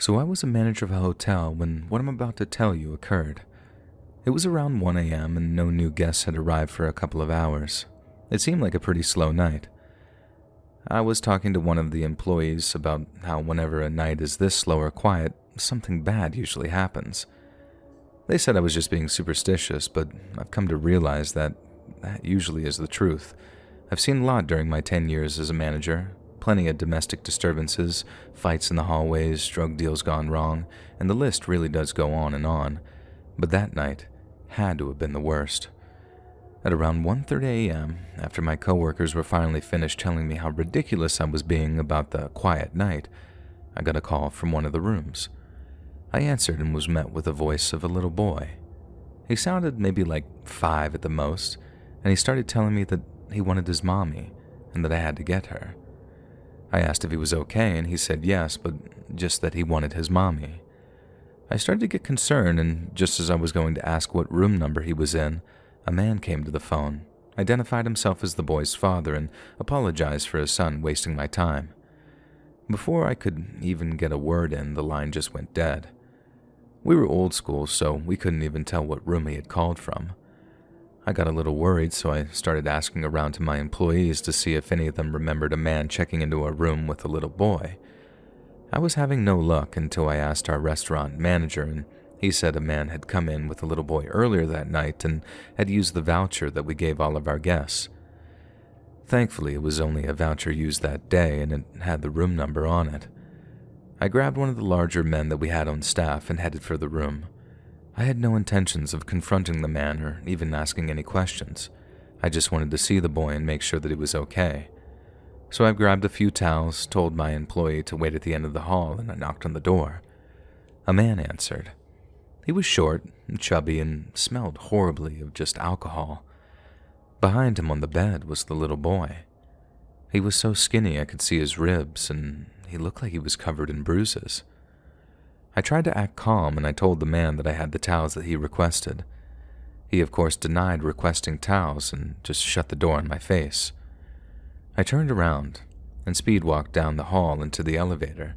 So I was a manager of a hotel when what I'm about to tell you occurred. It was around 1 a.m. and no new guests had arrived for a couple of hours. It seemed like a pretty slow night. I was talking to one of the employees about how whenever a night is this slow or quiet, something bad usually happens. They said I was just being superstitious, but I've come to realize that usually is the truth. I've seen a lot during my 10 years as a manager. Plenty of domestic disturbances, fights in the hallways, drug deals gone wrong, and the list really does go on and on. But that night had to have been the worst. At around 1:30 a.m., after my coworkers were finally finished telling me how ridiculous I was being about the quiet night, I got a call from one of the rooms. I answered and was met with the voice of a little boy. He sounded maybe like 5 at the most, and he started telling me that he wanted his mommy and that I had to get her. I asked if he was okay, and he said yes, but just that he wanted his mommy. I started to get concerned, and just as I was going to ask what room number he was in, a man came to the phone, identified himself as the boy's father, and apologized for his son wasting my time. Before I could even get a word in, the line just went dead. We were old school, so we couldn't even tell what room he had called from. I got a little worried, so I started asking around to my employees to see if any of them remembered a man checking into a room with a little boy. I was having no luck until I asked our restaurant manager, and he said a man had come in with a little boy earlier that night and had used the voucher that we gave all of our guests. Thankfully, it was only a voucher used that day, and it had the room number on it. I grabbed one of the larger men that we had on staff and headed for the room. I had no intentions of confronting the man or even asking any questions. I just wanted to see the boy and make sure that he was okay. So I grabbed a few towels, told my employee to wait at the end of the hall, and I knocked on the door. A man answered. He was short and chubby and smelled horribly of just alcohol. Behind him on the bed was the little boy. He was so skinny I could see his ribs, and he looked like he was covered in bruises. I tried to act calm, and I told the man that I had the towels that he requested. He, of course, denied requesting towels and just shut the door in my face. I turned around and speed walked down the hall into the elevator.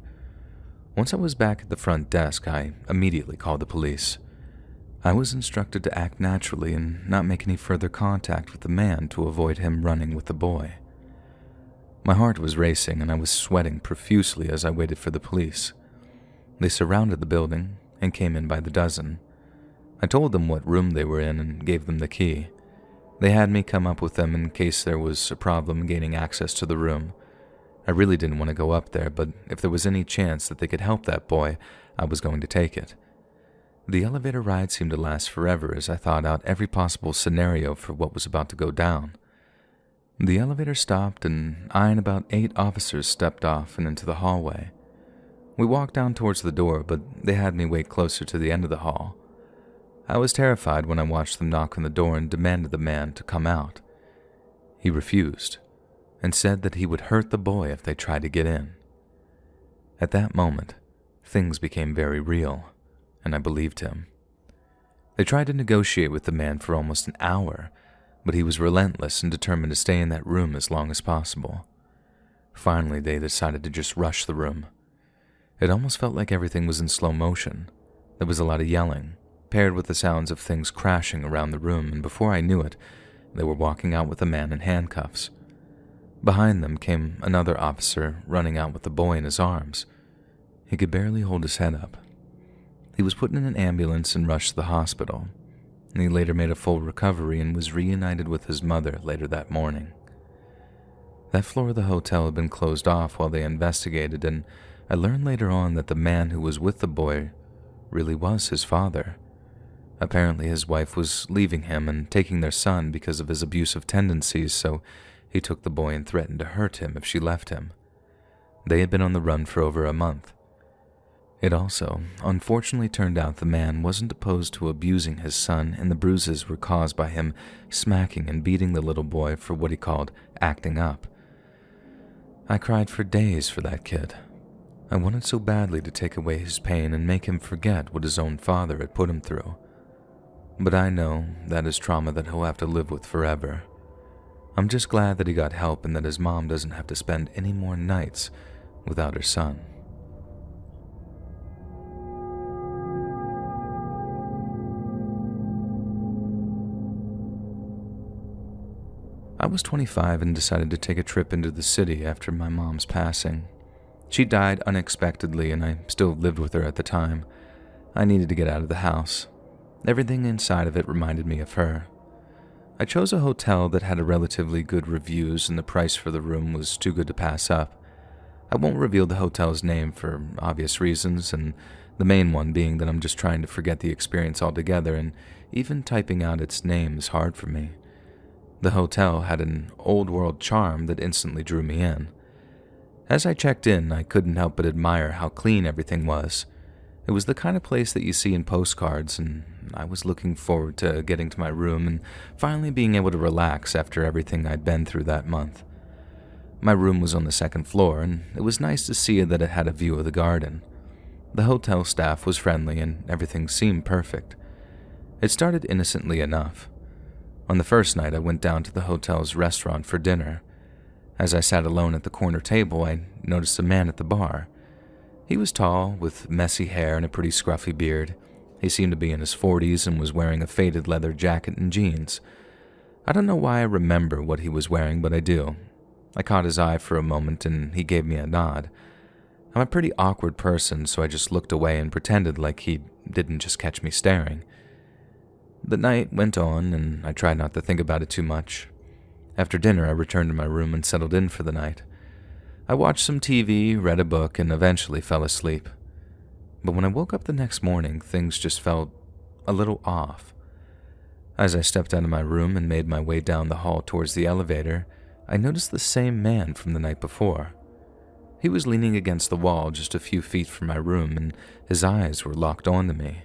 Once I was back at the front desk, I immediately called the police. I was instructed to act naturally and not make any further contact with the man to avoid him running with the boy. My heart was racing and I was sweating profusely as I waited for the police. They surrounded the building and came in by the dozen. I told them what room they were in and gave them the key. They had me come up with them in case there was a problem gaining access to the room. I really didn't want to go up there, but if there was any chance that they could help that boy, I was going to take it. The elevator ride seemed to last forever as I thought out every possible scenario for what was about to go down. The elevator stopped and I and about 8 officers stepped off and into the hallway. We walked down towards the door, but they had me wait closer to the end of the hall. I was terrified when I watched them knock on the door and demanded the man to come out. He refused and said that he would hurt the boy if they tried to get in. At that moment, things became very real, and I believed him. They tried to negotiate with the man for almost an hour, but he was relentless and determined to stay in that room as long as possible. Finally, they decided to just rush the room. It almost felt like everything was in slow motion. There was a lot of yelling, paired with the sounds of things crashing around the room, and before I knew it, they were walking out with a man in handcuffs. Behind them came another officer running out with the boy in his arms. He could barely hold his head up. He was put in an ambulance and rushed to the hospital, and he later made a full recovery and was reunited with his mother later that morning. That floor of the hotel had been closed off while they investigated, and I learned later on that the man who was with the boy really was his father. Apparently his wife was leaving him and taking their son because of his abusive tendencies, so he took the boy and threatened to hurt him if she left him. They had been on the run for over a month. It also, unfortunately, turned out the man wasn't opposed to abusing his son, and the bruises were caused by him smacking and beating the little boy for what he called acting up. I cried for days for that kid. I wanted so badly to take away his pain and make him forget what his own father had put him through. But I know that is trauma that he'll have to live with forever. I'm just glad that he got help and that his mom doesn't have to spend any more nights without her son. was 25 and decided to take a trip into the city after my mom's passing. She died unexpectedly and I still lived with her at the time. I needed to get out of the house. Everything inside of it reminded me of her. I chose a hotel that had a relatively good reviews and the price for the room was too good to pass up. I won't reveal the hotel's name for obvious reasons, and the main one being that I'm just trying to forget the experience altogether, and even typing out its name is hard for me. The hotel had an old-world charm that instantly drew me in. As I checked in, I couldn't help but admire how clean everything was. It was the kind of place that you see in postcards, and I was looking forward to getting to my room and finally being able to relax after everything I'd been through that month. My room was on the second floor, and it was nice to see that it had a view of the garden. The hotel staff was friendly, and everything seemed perfect. It started innocently enough. On the first night, I went down to the hotel's restaurant for dinner. As I sat alone at the corner table, I noticed a man at the bar. He was tall, with messy hair and a pretty scruffy beard. He seemed to be in his 40s and was wearing a faded leather jacket and jeans. I don't know why I remember what he was wearing, but I do. I caught his eye for a moment and he gave me a nod. I'm a pretty awkward person, so I just looked away and pretended like he didn't just catch me staring. The night went on, and I tried not to think about it too much. After dinner, I returned to my room and settled in for the night. I watched some TV, read a book, and eventually fell asleep. But when I woke up the next morning, things just felt a little off. As I stepped out of my room and made my way down the hall towards the elevator, I noticed the same man from the night before. He was leaning against the wall just a few feet from my room, and his eyes were locked onto me.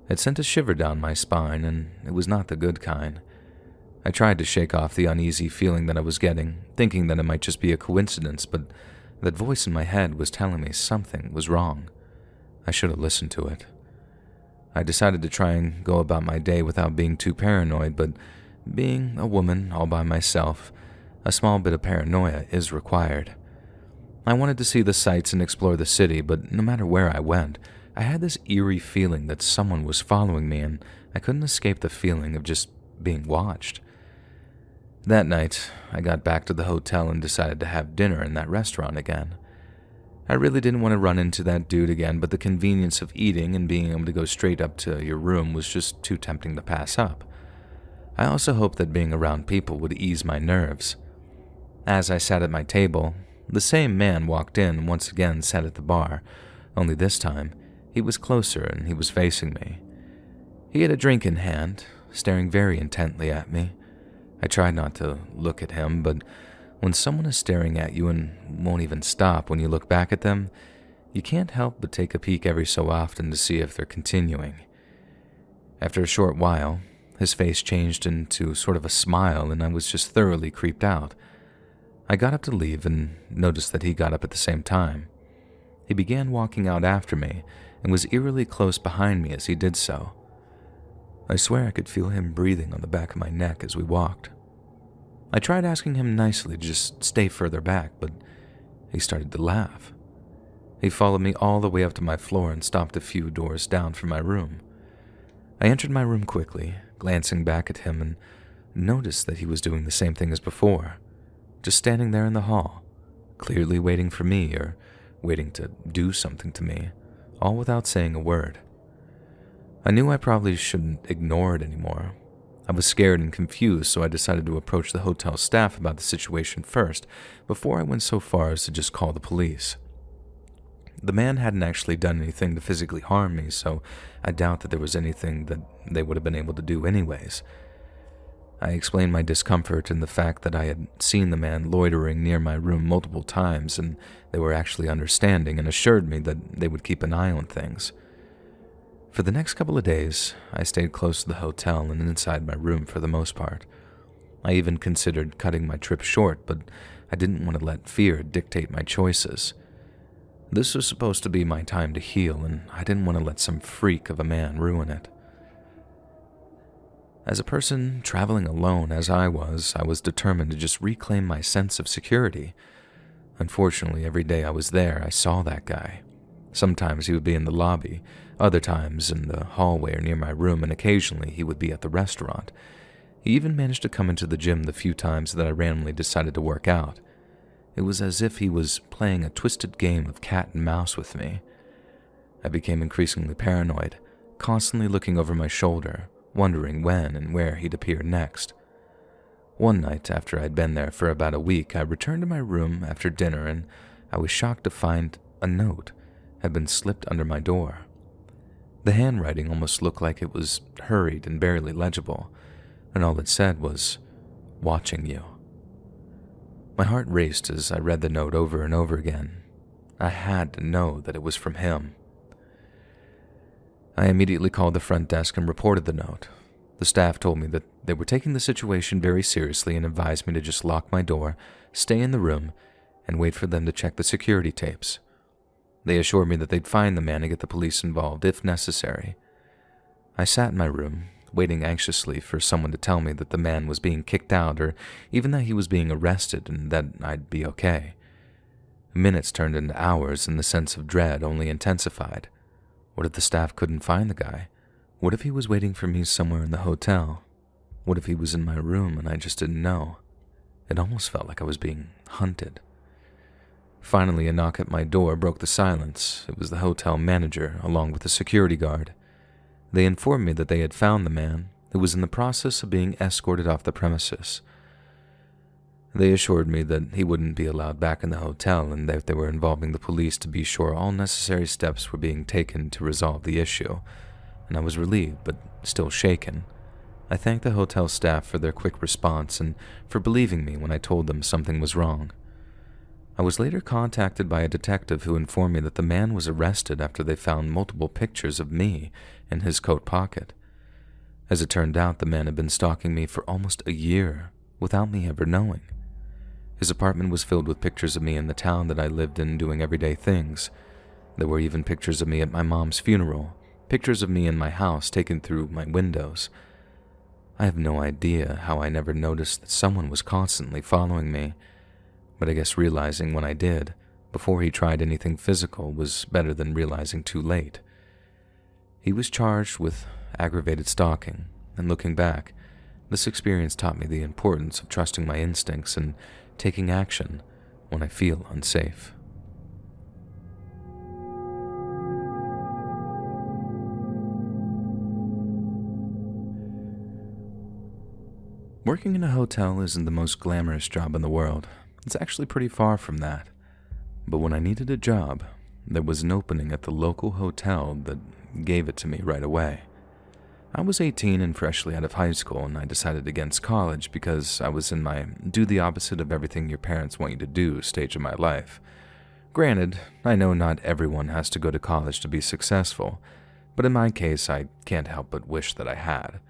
It sent a shiver down my spine, and it was not the good kind. I tried to shake off the uneasy feeling that I was getting, thinking that it might just be a coincidence, but that voice in my head was telling me something was wrong. I should have listened to it. I decided to try and go about my day without being too paranoid, but being a woman all by myself, a small bit of paranoia is required. I wanted to see the sights and explore the city, but no matter where I went, I had this eerie feeling that someone was following me, and I couldn't escape the feeling of just being watched. That night, I got back to the hotel and decided to have dinner in that restaurant again. I really didn't want to run into that dude again, but the convenience of eating and being able to go straight up to your room was just too tempting to pass up. I also hoped that being around people would ease my nerves. As I sat at my table, the same man walked in and once again sat at the bar, only this time, he was closer and he was facing me. He had a drink in hand, staring very intently at me. I tried not to look at him, but when someone is staring at you and won't even stop when you look back at them, you can't help but take a peek every so often to see if they're continuing. After a short while, his face changed into sort of a smile and I was just thoroughly creeped out. I got up to leave and noticed that he got up at the same time. He began walking out after me and was eerily close behind me as he did so. I swear I could feel him breathing on the back of my neck as we walked. I tried asking him nicely to just stay further back, but he started to laugh. He followed me all the way up to my floor and stopped a few doors down from my room. I entered my room quickly, glancing back at him, and noticed that he was doing the same thing as before, just standing there in the hall, clearly waiting for me or waiting to do something to me, all without saying a word. I knew I probably shouldn't ignore it anymore. I was scared and confused, so I decided to approach the hotel staff about the situation first, before I went so far as to just call the police. The man hadn't actually done anything to physically harm me, so I doubt that there was anything that they would have been able to do anyways. I explained my discomfort and the fact that I had seen the man loitering near my room multiple times, and they were actually understanding and assured me that they would keep an eye on things. For the next couple of days, I stayed close to the hotel and inside my room for the most part. I even considered cutting my trip short, but I didn't want to let fear dictate my choices. This was supposed to be my time to heal, and I didn't want to let some freak of a man ruin it. As a person traveling alone as I was determined to just reclaim my sense of security. Unfortunately, every day I was there, I saw that guy. Sometimes he would be in the lobby, other times in the hallway or near my room, and occasionally he would be at the restaurant. He even managed to come into the gym the few times that I randomly decided to work out. It was as if he was playing a twisted game of cat and mouse with me. I became increasingly paranoid, constantly looking over my shoulder, wondering when and where he'd appear next. One night, after I'd been there for about a week, I returned to my room after dinner and I was shocked to find a note had been slipped under my door. The handwriting almost looked like it was hurried and barely legible, and all it said was, "Watching you." My heart raced as I read the note over and over again. I had to know that it was from him. I immediately called the front desk and reported the note. The staff told me that they were taking the situation very seriously and advised me to just lock my door, stay in the room, and wait for them to check the security tapes. They assured me that they'd find the man and get the police involved if necessary. I sat in my room, waiting anxiously for someone to tell me that the man was being kicked out or even that he was being arrested and that I'd be okay. Minutes turned into hours and the sense of dread only intensified. What if the staff couldn't find the guy? What if he was waiting for me somewhere in the hotel? What if he was in my room and I just didn't know? It almost felt like I was being hunted. Finally, a knock at my door broke the silence. It was the hotel manager, along with a security guard. They informed me that they had found the man, who was in the process of being escorted off the premises. They assured me that he wouldn't be allowed back in the hotel and that they were involving the police to be sure all necessary steps were being taken to resolve the issue, and I was relieved but still shaken. I thanked the hotel staff for their quick response and for believing me when I told them something was wrong. I was later contacted by a detective who informed me that the man was arrested after they found multiple pictures of me in his coat pocket. As it turned out, the man had been stalking me for almost a year without me ever knowing. His apartment was filled with pictures of me in the town that I lived in doing everyday things. There were even pictures of me at my mom's funeral, pictures of me in my house taken through my windows. I have no idea how I never noticed that someone was constantly following me, but I guess realizing when I did, before he tried anything physical, was better than realizing too late. He was charged with aggravated stalking, and looking back, this experience taught me the importance of trusting my instincts and taking action when I feel unsafe. Working in a hotel isn't the most glamorous job in the world. It's actually pretty far from that. But when I needed a job, there was an opening at the local hotel that gave it to me right away. I was 18 and freshly out of high school, and I decided against college because I was in my do the opposite of everything your parents want you to do stage of my life. Granted, I know not everyone has to go to college to be successful, but in my case, I can't help but wish that I had.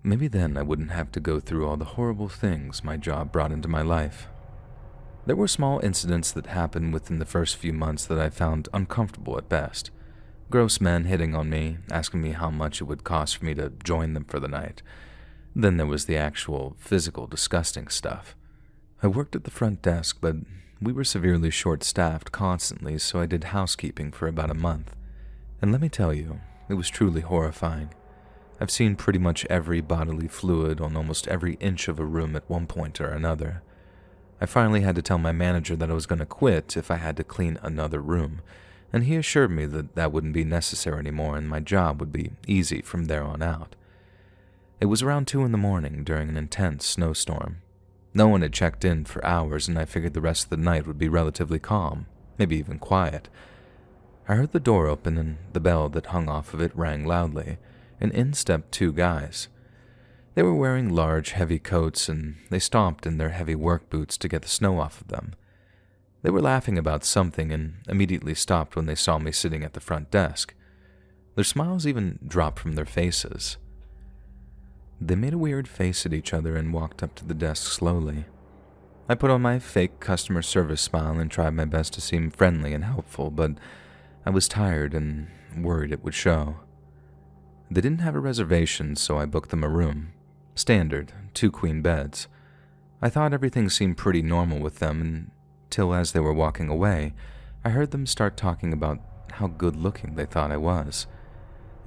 Maybe then I wouldn't have to go through all the horrible things my job brought into my life. There were small incidents that happened within the first few months that I found uncomfortable at best. Gross men hitting on me, asking me how much it would cost for me to join them for the night. Then there was the actual, physical, disgusting stuff. I worked at the front desk, but we were severely short-staffed constantly, so I did housekeeping for about a month. And let me tell you, it was truly horrifying. I've seen pretty much every bodily fluid on almost every inch of a room at one point or another. I finally had to tell my manager that I was going to quit if I had to clean another room, and he assured me that that wouldn't be necessary anymore and my job would be easy from there on out. It was around 2 a.m. during an intense snowstorm. No one had checked in for hours, and I figured the rest of the night would be relatively calm, maybe even quiet. I heard the door open and the bell that hung off of it rang loudly, and in stepped 2 guys. They were wearing large, heavy coats, and they stomped in their heavy work boots to get the snow off of them. They were laughing about something and immediately stopped when they saw me sitting at the front desk. Their smiles even dropped from their faces. They made a weird face at each other and walked up to the desk slowly. I put on my fake customer service smile and tried my best to seem friendly and helpful, but I was tired and worried it would show. They didn't have a reservation, so I booked them a room. Standard, 2 queen beds. I thought everything seemed pretty normal with them until as they were walking away, I heard them start talking about how good-looking they thought I was.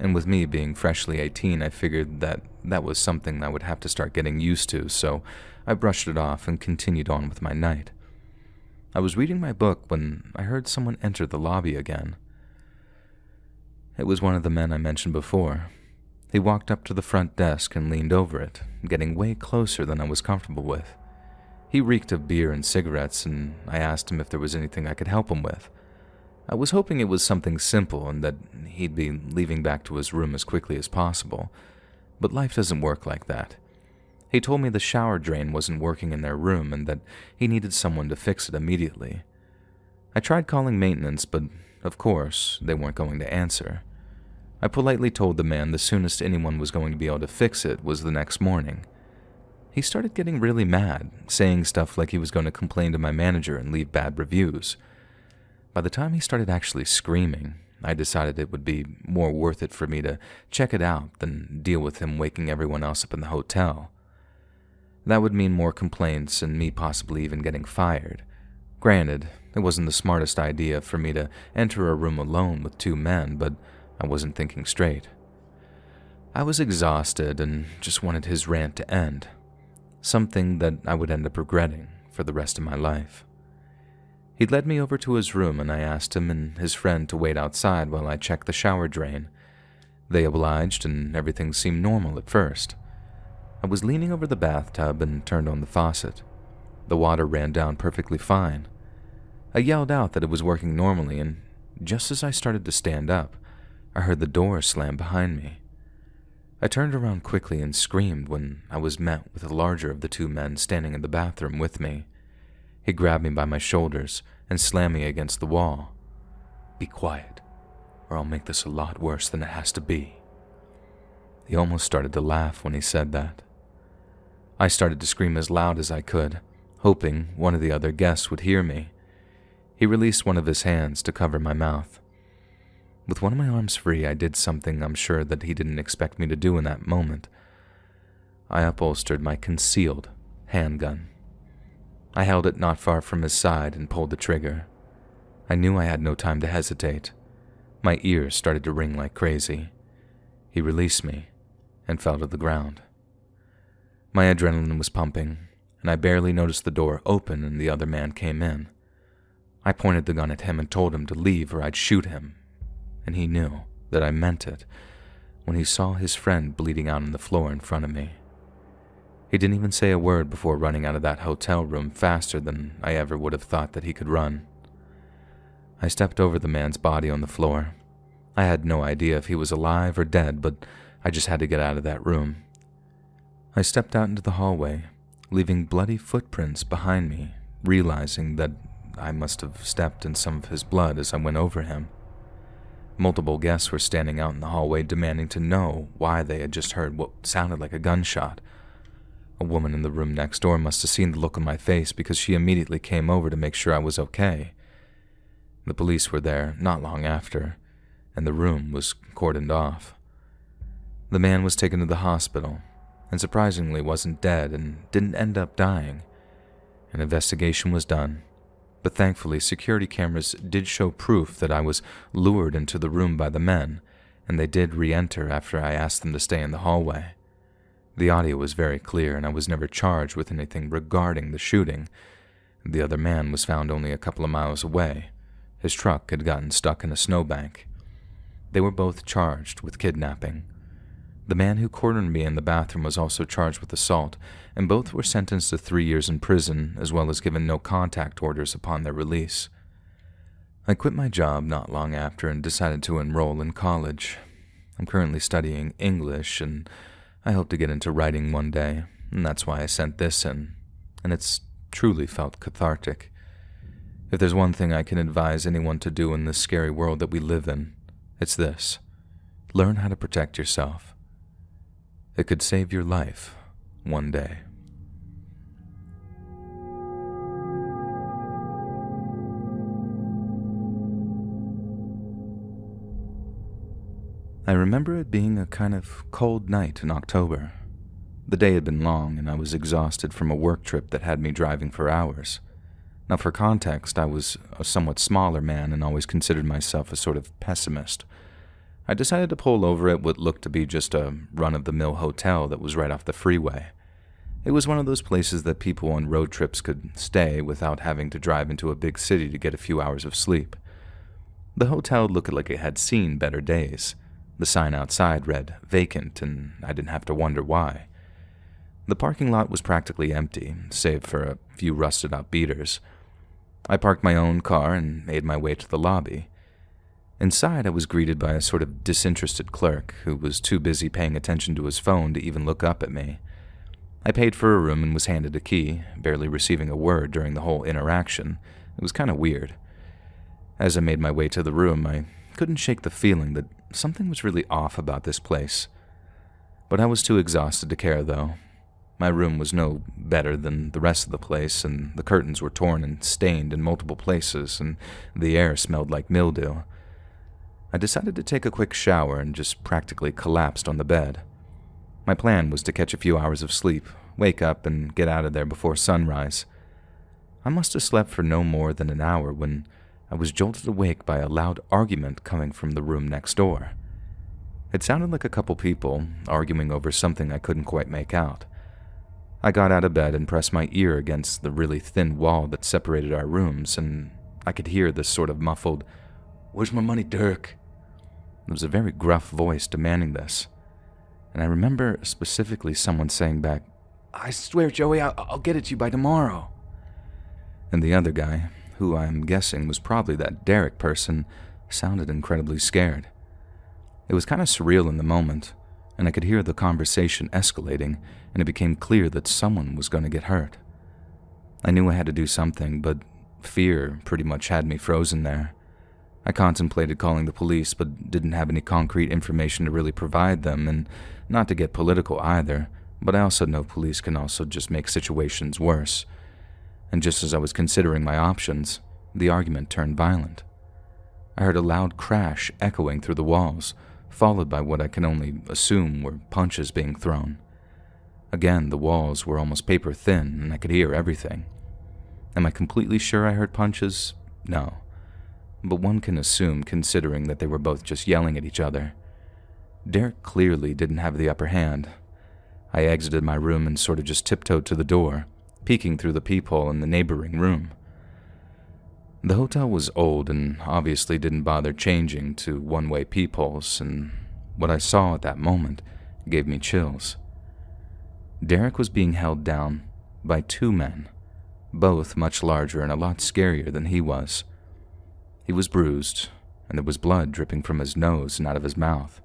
and with me being freshly 18, I figured that was something I would have to start getting used to, so I brushed it off and continued on with my night. I was reading my book when I heard someone enter the lobby again. It was one of the men I mentioned before. He walked up to the front desk and leaned over it, getting way closer than I was comfortable with. He reeked of beer and cigarettes, and I asked him if there was anything I could help him with. I was hoping it was something simple and that he'd be leaving back to his room as quickly as possible, but life doesn't work like that. He told me the shower drain wasn't working in their room and that he needed someone to fix it immediately. I tried calling maintenance, but of course, they weren't going to answer. I politely told the man the soonest anyone was going to be able to fix it was the next morning. He started getting really mad, saying stuff like he was going to complain to my manager and leave bad reviews. By the time he started actually screaming, I decided it would be more worth it for me to check it out than deal with him waking everyone else up in the hotel. That would mean more complaints and me possibly even getting fired. Granted, it wasn't the smartest idea for me to enter a room alone with two men, but I wasn't thinking straight. I was exhausted and just wanted his rant to end, something that I would end up regretting for the rest of my life. He led me over to his room and I asked him and his friend to wait outside while I checked the shower drain. They obliged and everything seemed normal at first. I was leaning over the bathtub and turned on the faucet. The water ran down perfectly fine. I yelled out that it was working normally, and just as I started to stand up, I heard the door slam behind me. I turned around quickly and screamed when I was met with the larger of the two men standing in the bathroom with me. He grabbed me by my shoulders and slammed me against the wall. "Be quiet, or I'll make this a lot worse than it has to be." He almost started to laugh when he said that. I started to scream as loud as I could, hoping one of the other guests would hear me. He released one of his hands to cover my mouth. With one of my arms free, I did something I'm sure that he didn't expect me to do in that moment. I upholstered my concealed handgun. I held it not far from his side and pulled the trigger. I knew I had no time to hesitate. My ears started to ring like crazy. He released me and fell to the ground. My adrenaline was pumping, and I barely noticed the door open and the other man came in. I pointed the gun at him and told him to leave or I'd shoot him, and he knew that I meant it when he saw his friend bleeding out on the floor in front of me. He didn't even say a word before running out of that hotel room faster than I ever would have thought that he could run. I stepped over the man's body on the floor. I had no idea if he was alive or dead, but I just had to get out of that room. I stepped out into the hallway, leaving bloody footprints behind me, realizing that I must have stepped in some of his blood as I went over him. Multiple guests were standing out in the hallway demanding to know why they had just heard what sounded like a gunshot. A woman in the room next door must have seen the look on my face because she immediately came over to make sure I was okay. The police were there not long after, and the room was cordoned off. The man was taken to the hospital, and surprisingly wasn't dead and didn't end up dying. An investigation was done, but thankfully security cameras did show proof that I was lured into the room by the men, and they did re-enter after I asked them to stay in the hallway. The audio was very clear, and I was never charged with anything regarding the shooting. The other man was found only a couple of miles away. His truck had gotten stuck in a snowbank. They were both charged with kidnapping. The man who cornered me in the bathroom was also charged with assault, and both were sentenced to 3 years in prison, as well as given no contact orders upon their release. I quit my job not long after and decided to enroll in college. I'm currently studying English, and I hope to get into writing one day, and that's why I sent this in, and it's truly felt cathartic. If there's one thing I can advise anyone to do in this scary world that we live in, it's this: learn how to protect yourself. It could save your life one day. I remember it being a kind of cold night in October. The day had been long, and I was exhausted from a work trip that had me driving for hours. Now, for context, I was a somewhat smaller man and always considered myself a sort of pessimist. I decided to pull over at what looked to be just a run-of-the-mill hotel that was right off the freeway. It was one of those places that people on road trips could stay without having to drive into a big city to get a few hours of sleep. The hotel looked like it had seen better days. The sign outside read vacant, and I didn't have to wonder why. The parking lot was practically empty, save for a few rusted-out beaters. I parked my own car and made my way to the lobby. Inside, I was greeted by a sort of disinterested clerk who was too busy paying attention to his phone to even look up at me. I paid for a room and was handed a key, barely receiving a word during the whole interaction. It was kind of weird. As I made my way to the room, I couldn't shake the feeling that something was really off about this place. But I was too exhausted to care, though. My room was no better than the rest of the place, and the curtains were torn and stained in multiple places, and the air smelled like mildew. I decided to take a quick shower and just practically collapsed on the bed. My plan was to catch a few hours of sleep, wake up, and get out of there before sunrise. I must have slept for no more than an hour when I was jolted awake by a loud argument coming from the room next door. It sounded like a couple people arguing over something I couldn't quite make out. I got out of bed and pressed my ear against the really thin wall that separated our rooms, and I could hear this sort of muffled, "Where's my money, Dirk?" It was a very gruff voice demanding this, and I remember specifically someone saying back, "I swear, Joey, I'll get it to you by tomorrow." And the other guy, who I'm guessing was probably that Derek person, sounded incredibly scared. It was kind of surreal in the moment, and I could hear the conversation escalating, and it became clear that someone was going to get hurt. I knew I had to do something, but fear pretty much had me frozen there. I contemplated calling the police, but didn't have any concrete information to really provide them, and not to get political either, but I also know police can also just make situations worse. And just as I was considering my options, the argument turned violent. I heard a loud crash echoing through the walls, followed by what I can only assume were punches being thrown. Again, the walls were almost paper thin, and I could hear everything. Am I completely sure I heard punches? No. But one can assume, considering that they were both just yelling at each other. Derek clearly didn't have the upper hand. I exited my room and sort of just tiptoed to the door, peeking through the peephole in the neighboring room. The hotel was old and obviously didn't bother changing to one-way peepholes, and what I saw at that moment gave me chills. Derek was being held down by two men, both much larger and a lot scarier than he was. He was bruised, and there was blood dripping from his nose and out of his mouth.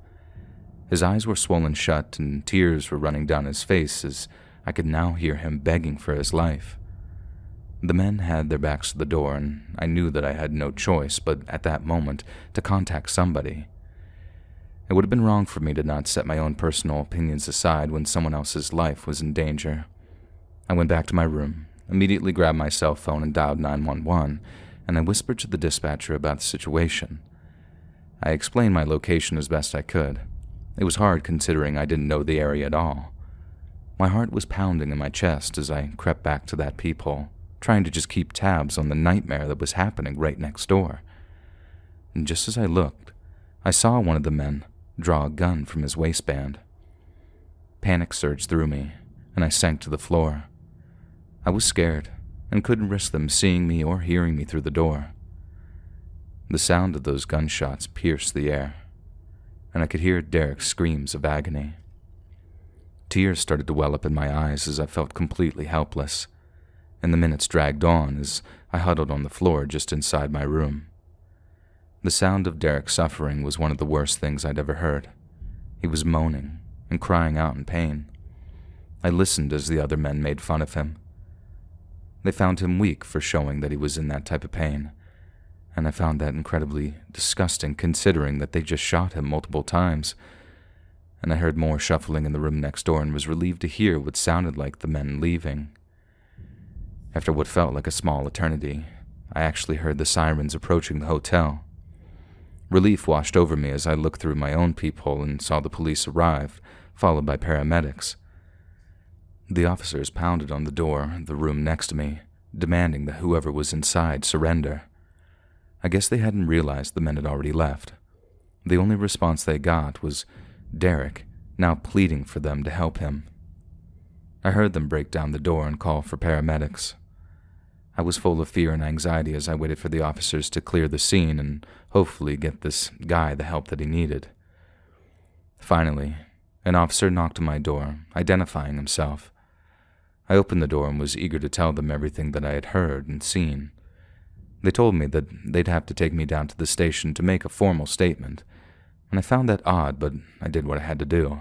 His eyes were swollen shut, and tears were running down his face as I could now hear him begging for his life. The men had their backs to the door, and I knew that I had no choice but, at that moment, to contact somebody. It would have been wrong for me to not set my own personal opinions aside when someone else's life was in danger. I went back to my room, immediately grabbed my cell phone and dialed 911, and I whispered to the dispatcher about the situation. I explained my location as best I could. It was hard considering I didn't know the area at all. My heart was pounding in my chest as I crept back to that peephole, trying to just keep tabs on the nightmare that was happening right next door. And just as I looked, I saw one of the men draw a gun from his waistband. Panic surged through me, and I sank to the floor. I was scared and couldn't risk them seeing me or hearing me through the door. The sound of those gunshots pierced the air, and I could hear Derek's screams of agony. Tears started to well up in my eyes as I felt completely helpless, and the minutes dragged on as I huddled on the floor just inside my room. The sound of Derek's suffering was one of the worst things I'd ever heard. He was moaning and crying out in pain. I listened as the other men made fun of him. They found him weak for showing that he was in that type of pain, and I found that incredibly disgusting considering that they just shot him multiple times. And I heard more shuffling in the room next door and was relieved to hear what sounded like the men leaving. After what felt like a small eternity, I actually heard the sirens approaching the hotel. Relief washed over me as I looked through my own peephole and saw the police arrive, followed by paramedics. The officers pounded on the door of the room next to me, demanding that whoever was inside surrender. I guess they hadn't realized the men had already left. The only response they got was Derek now pleading for them to help him. I heard them break down the door and call for paramedics. I was full of fear and anxiety as I waited for the officers to clear the scene and hopefully get this guy the help that he needed. Finally, an officer knocked on my door, identifying himself. I opened the door and was eager to tell them everything that I had heard and seen. They told me that they'd have to take me down to the station to make a formal statement, and I found that odd, but I did what I had to do.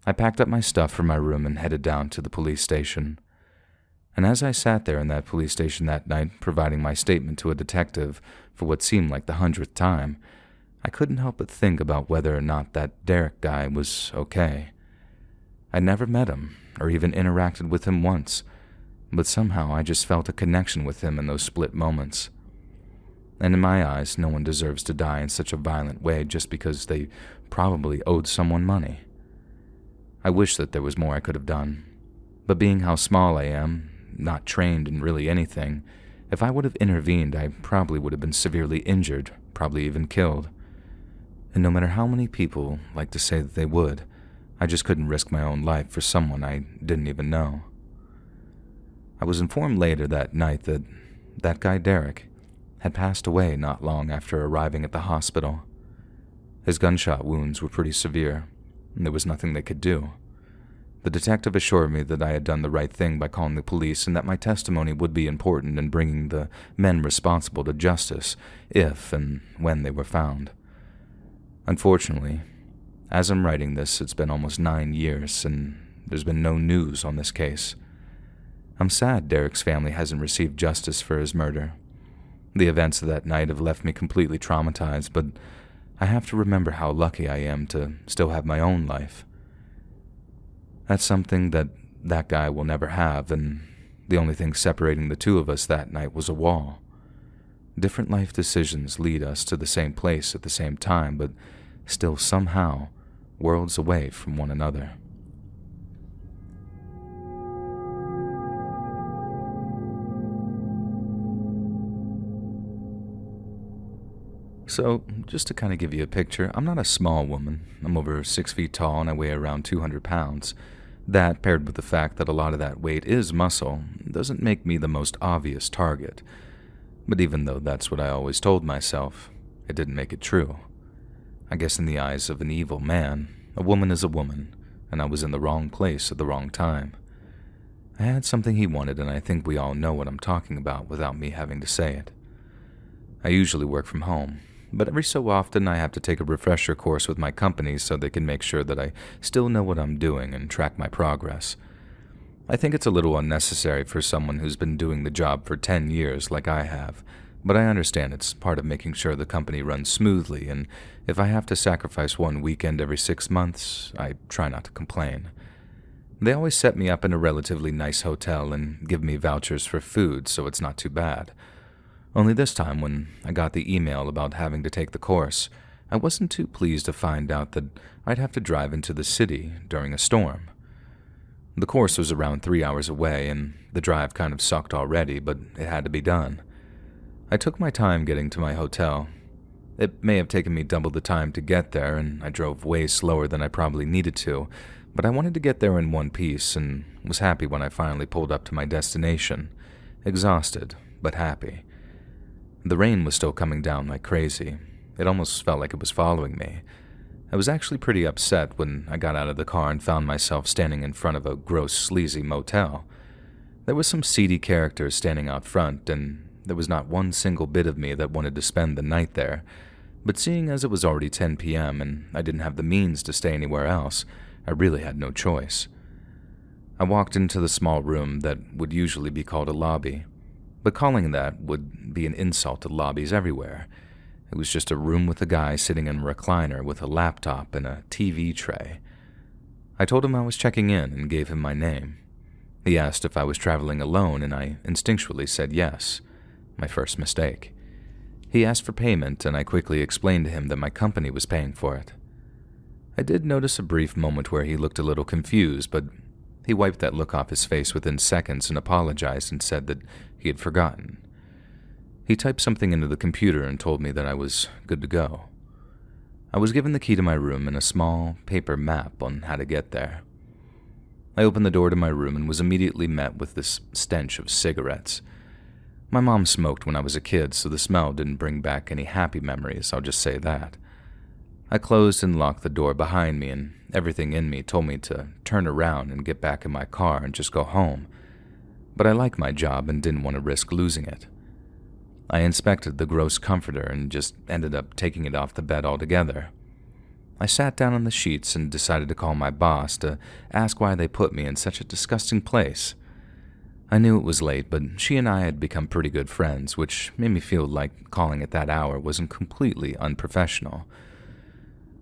I packed up my stuff from my room and headed down to the police station. And as I sat there in that police station that night, providing my statement to a detective for what seemed like the 100th time, I couldn't help but think about whether or not that Derek guy was okay. I'd never met him, or even interacted with him once, but somehow I just felt a connection with him in those split moments. And in my eyes, no one deserves to die in such a violent way just because they probably owed someone money. I wish that there was more I could have done, but being how small I am, not trained in really anything, if I would have intervened, I probably would have been severely injured, probably even killed. And no matter how many people like to say that they would, I just couldn't risk my own life for someone I didn't even know. I was informed later that night that that guy Derek had passed away not long after arriving at the hospital. His gunshot wounds were pretty severe, and there was nothing they could do. The detective assured me that I had done the right thing by calling the police and that my testimony would be important in bringing the men responsible to justice if and when they were found. Unfortunately, as I'm writing this, it's been almost 9 years and there's been no news on this case. I'm sad Derek's family hasn't received justice for his murder. The events of that night have left me completely traumatized, but I have to remember how lucky I am to still have my own life. That's something that guy will never have, and the only thing separating the two of us that night was a wall. Different life decisions lead us to the same place at the same time, but still somehow worlds away from one another. So, just to kind of give you a picture, I'm not a small woman. I'm over 6 feet tall and I weigh around 200 pounds. That, paired with the fact that a lot of that weight is muscle, doesn't make me the most obvious target. But even though that's what I always told myself, it didn't make it true. I guess in the eyes of an evil man, a woman is a woman, and I was in the wrong place at the wrong time. I had something he wanted, and I think we all know what I'm talking about without me having to say it. I usually work from home, but every so often I have to take a refresher course with my company so they can make sure that I still know what I'm doing and track my progress. I think it's a little unnecessary for someone who's been doing the job for 10 years like I have, but I understand it's part of making sure the company runs smoothly, and if I have to sacrifice one weekend every 6 months, I try not to complain. They always set me up in a relatively nice hotel and give me vouchers for food, so it's not too bad. Only this time, when I got the email about having to take the course, I wasn't too pleased to find out that I'd have to drive into the city during a storm. The course was around 3 hours away, and the drive kind of sucked already, but it had to be done. I took my time getting to my hotel. It may have taken me double the time to get there, and I drove way slower than I probably needed to, but I wanted to get there in one piece and was happy when I finally pulled up to my destination, exhausted but happy. The rain was still coming down like crazy. It almost felt like it was following me. I was actually pretty upset when I got out of the car and found myself standing in front of a gross, sleazy motel. There was some seedy characters standing out front, and there was not one single bit of me that wanted to spend the night there. But seeing as it was already 10 p.m. and I didn't have the means to stay anywhere else, I really had no choice. I walked into the small room that would usually be called a lobby, but calling that would be an insult to lobbies everywhere. It was just a room with a guy sitting in a recliner with a laptop and a TV tray. I told him I was checking in and gave him my name. He asked if I was traveling alone, and I instinctually said yes, my first mistake. He asked for payment, and I quickly explained to him that my company was paying for it. I did notice a brief moment where he looked a little confused, but he wiped that look off his face within seconds and apologized and said that he had forgotten. He typed something into the computer and told me that I was good to go. I was given the key to my room and a small paper map on how to get there. I opened the door to my room and was immediately met with this stench of cigarettes. My mom smoked when I was a kid, so the smell didn't bring back any happy memories, I'll just say that. I closed and locked the door behind me, and everything in me told me to turn around and get back in my car and just go home. But I liked my job and didn't want to risk losing it. I inspected the gross comforter and just ended up taking it off the bed altogether. I sat down on the sheets and decided to call my boss to ask why they put me in such a disgusting place. I knew it was late, but she and I had become pretty good friends, which made me feel like calling at that hour wasn't completely unprofessional.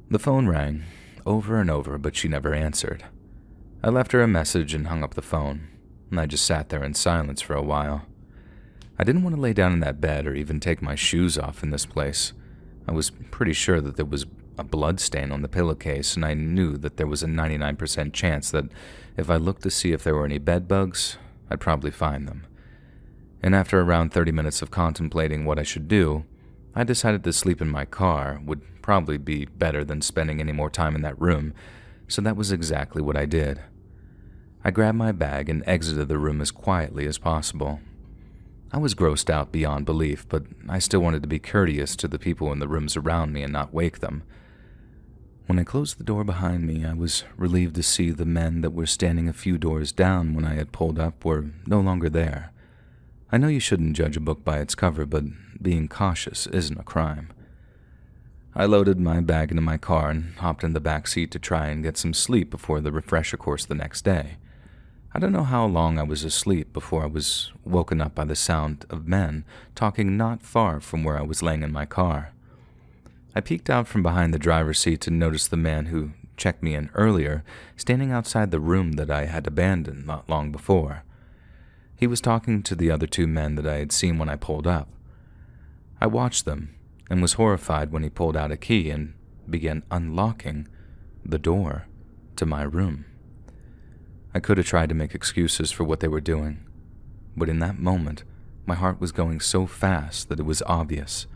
The phone rang over and over, but she never answered. I left her a message and hung up the phone, and I just sat there in silence for a while. I didn't want to lay down in that bed or even take my shoes off in this place. I was pretty sure that there was a blood stain on the pillowcase, and I knew that there was a 99% chance that if I looked to see if there were any bed bugs, I'd probably find them. And after around 30 minutes of contemplating what I should do, I decided to sleep in my car would probably be better than spending any more time in that room, so that was exactly what I did. I grabbed my bag and exited the room as quietly as possible. I was grossed out beyond belief, but I still wanted to be courteous to the people in the rooms around me and not wake them. When I closed the door behind me, I was relieved to see the men that were standing a few doors down when I had pulled up were no longer there. I know you shouldn't judge a book by its cover, but being cautious isn't a crime. I loaded my bag into my car and hopped in the back seat to try and get some sleep before the refresher course the next day. I don't know how long I was asleep before I was woken up by the sound of men talking not far from where I was laying in my car. I peeked out from behind the driver's seat to notice the man who checked me in earlier standing outside the room that I had abandoned not long before. He was talking to the other two men that I had seen when I pulled up. I watched them and was horrified when he pulled out a key and began unlocking the door to my room. I could have tried to make excuses for what they were doing, but in that moment, my heart was going so fast that it was obvious.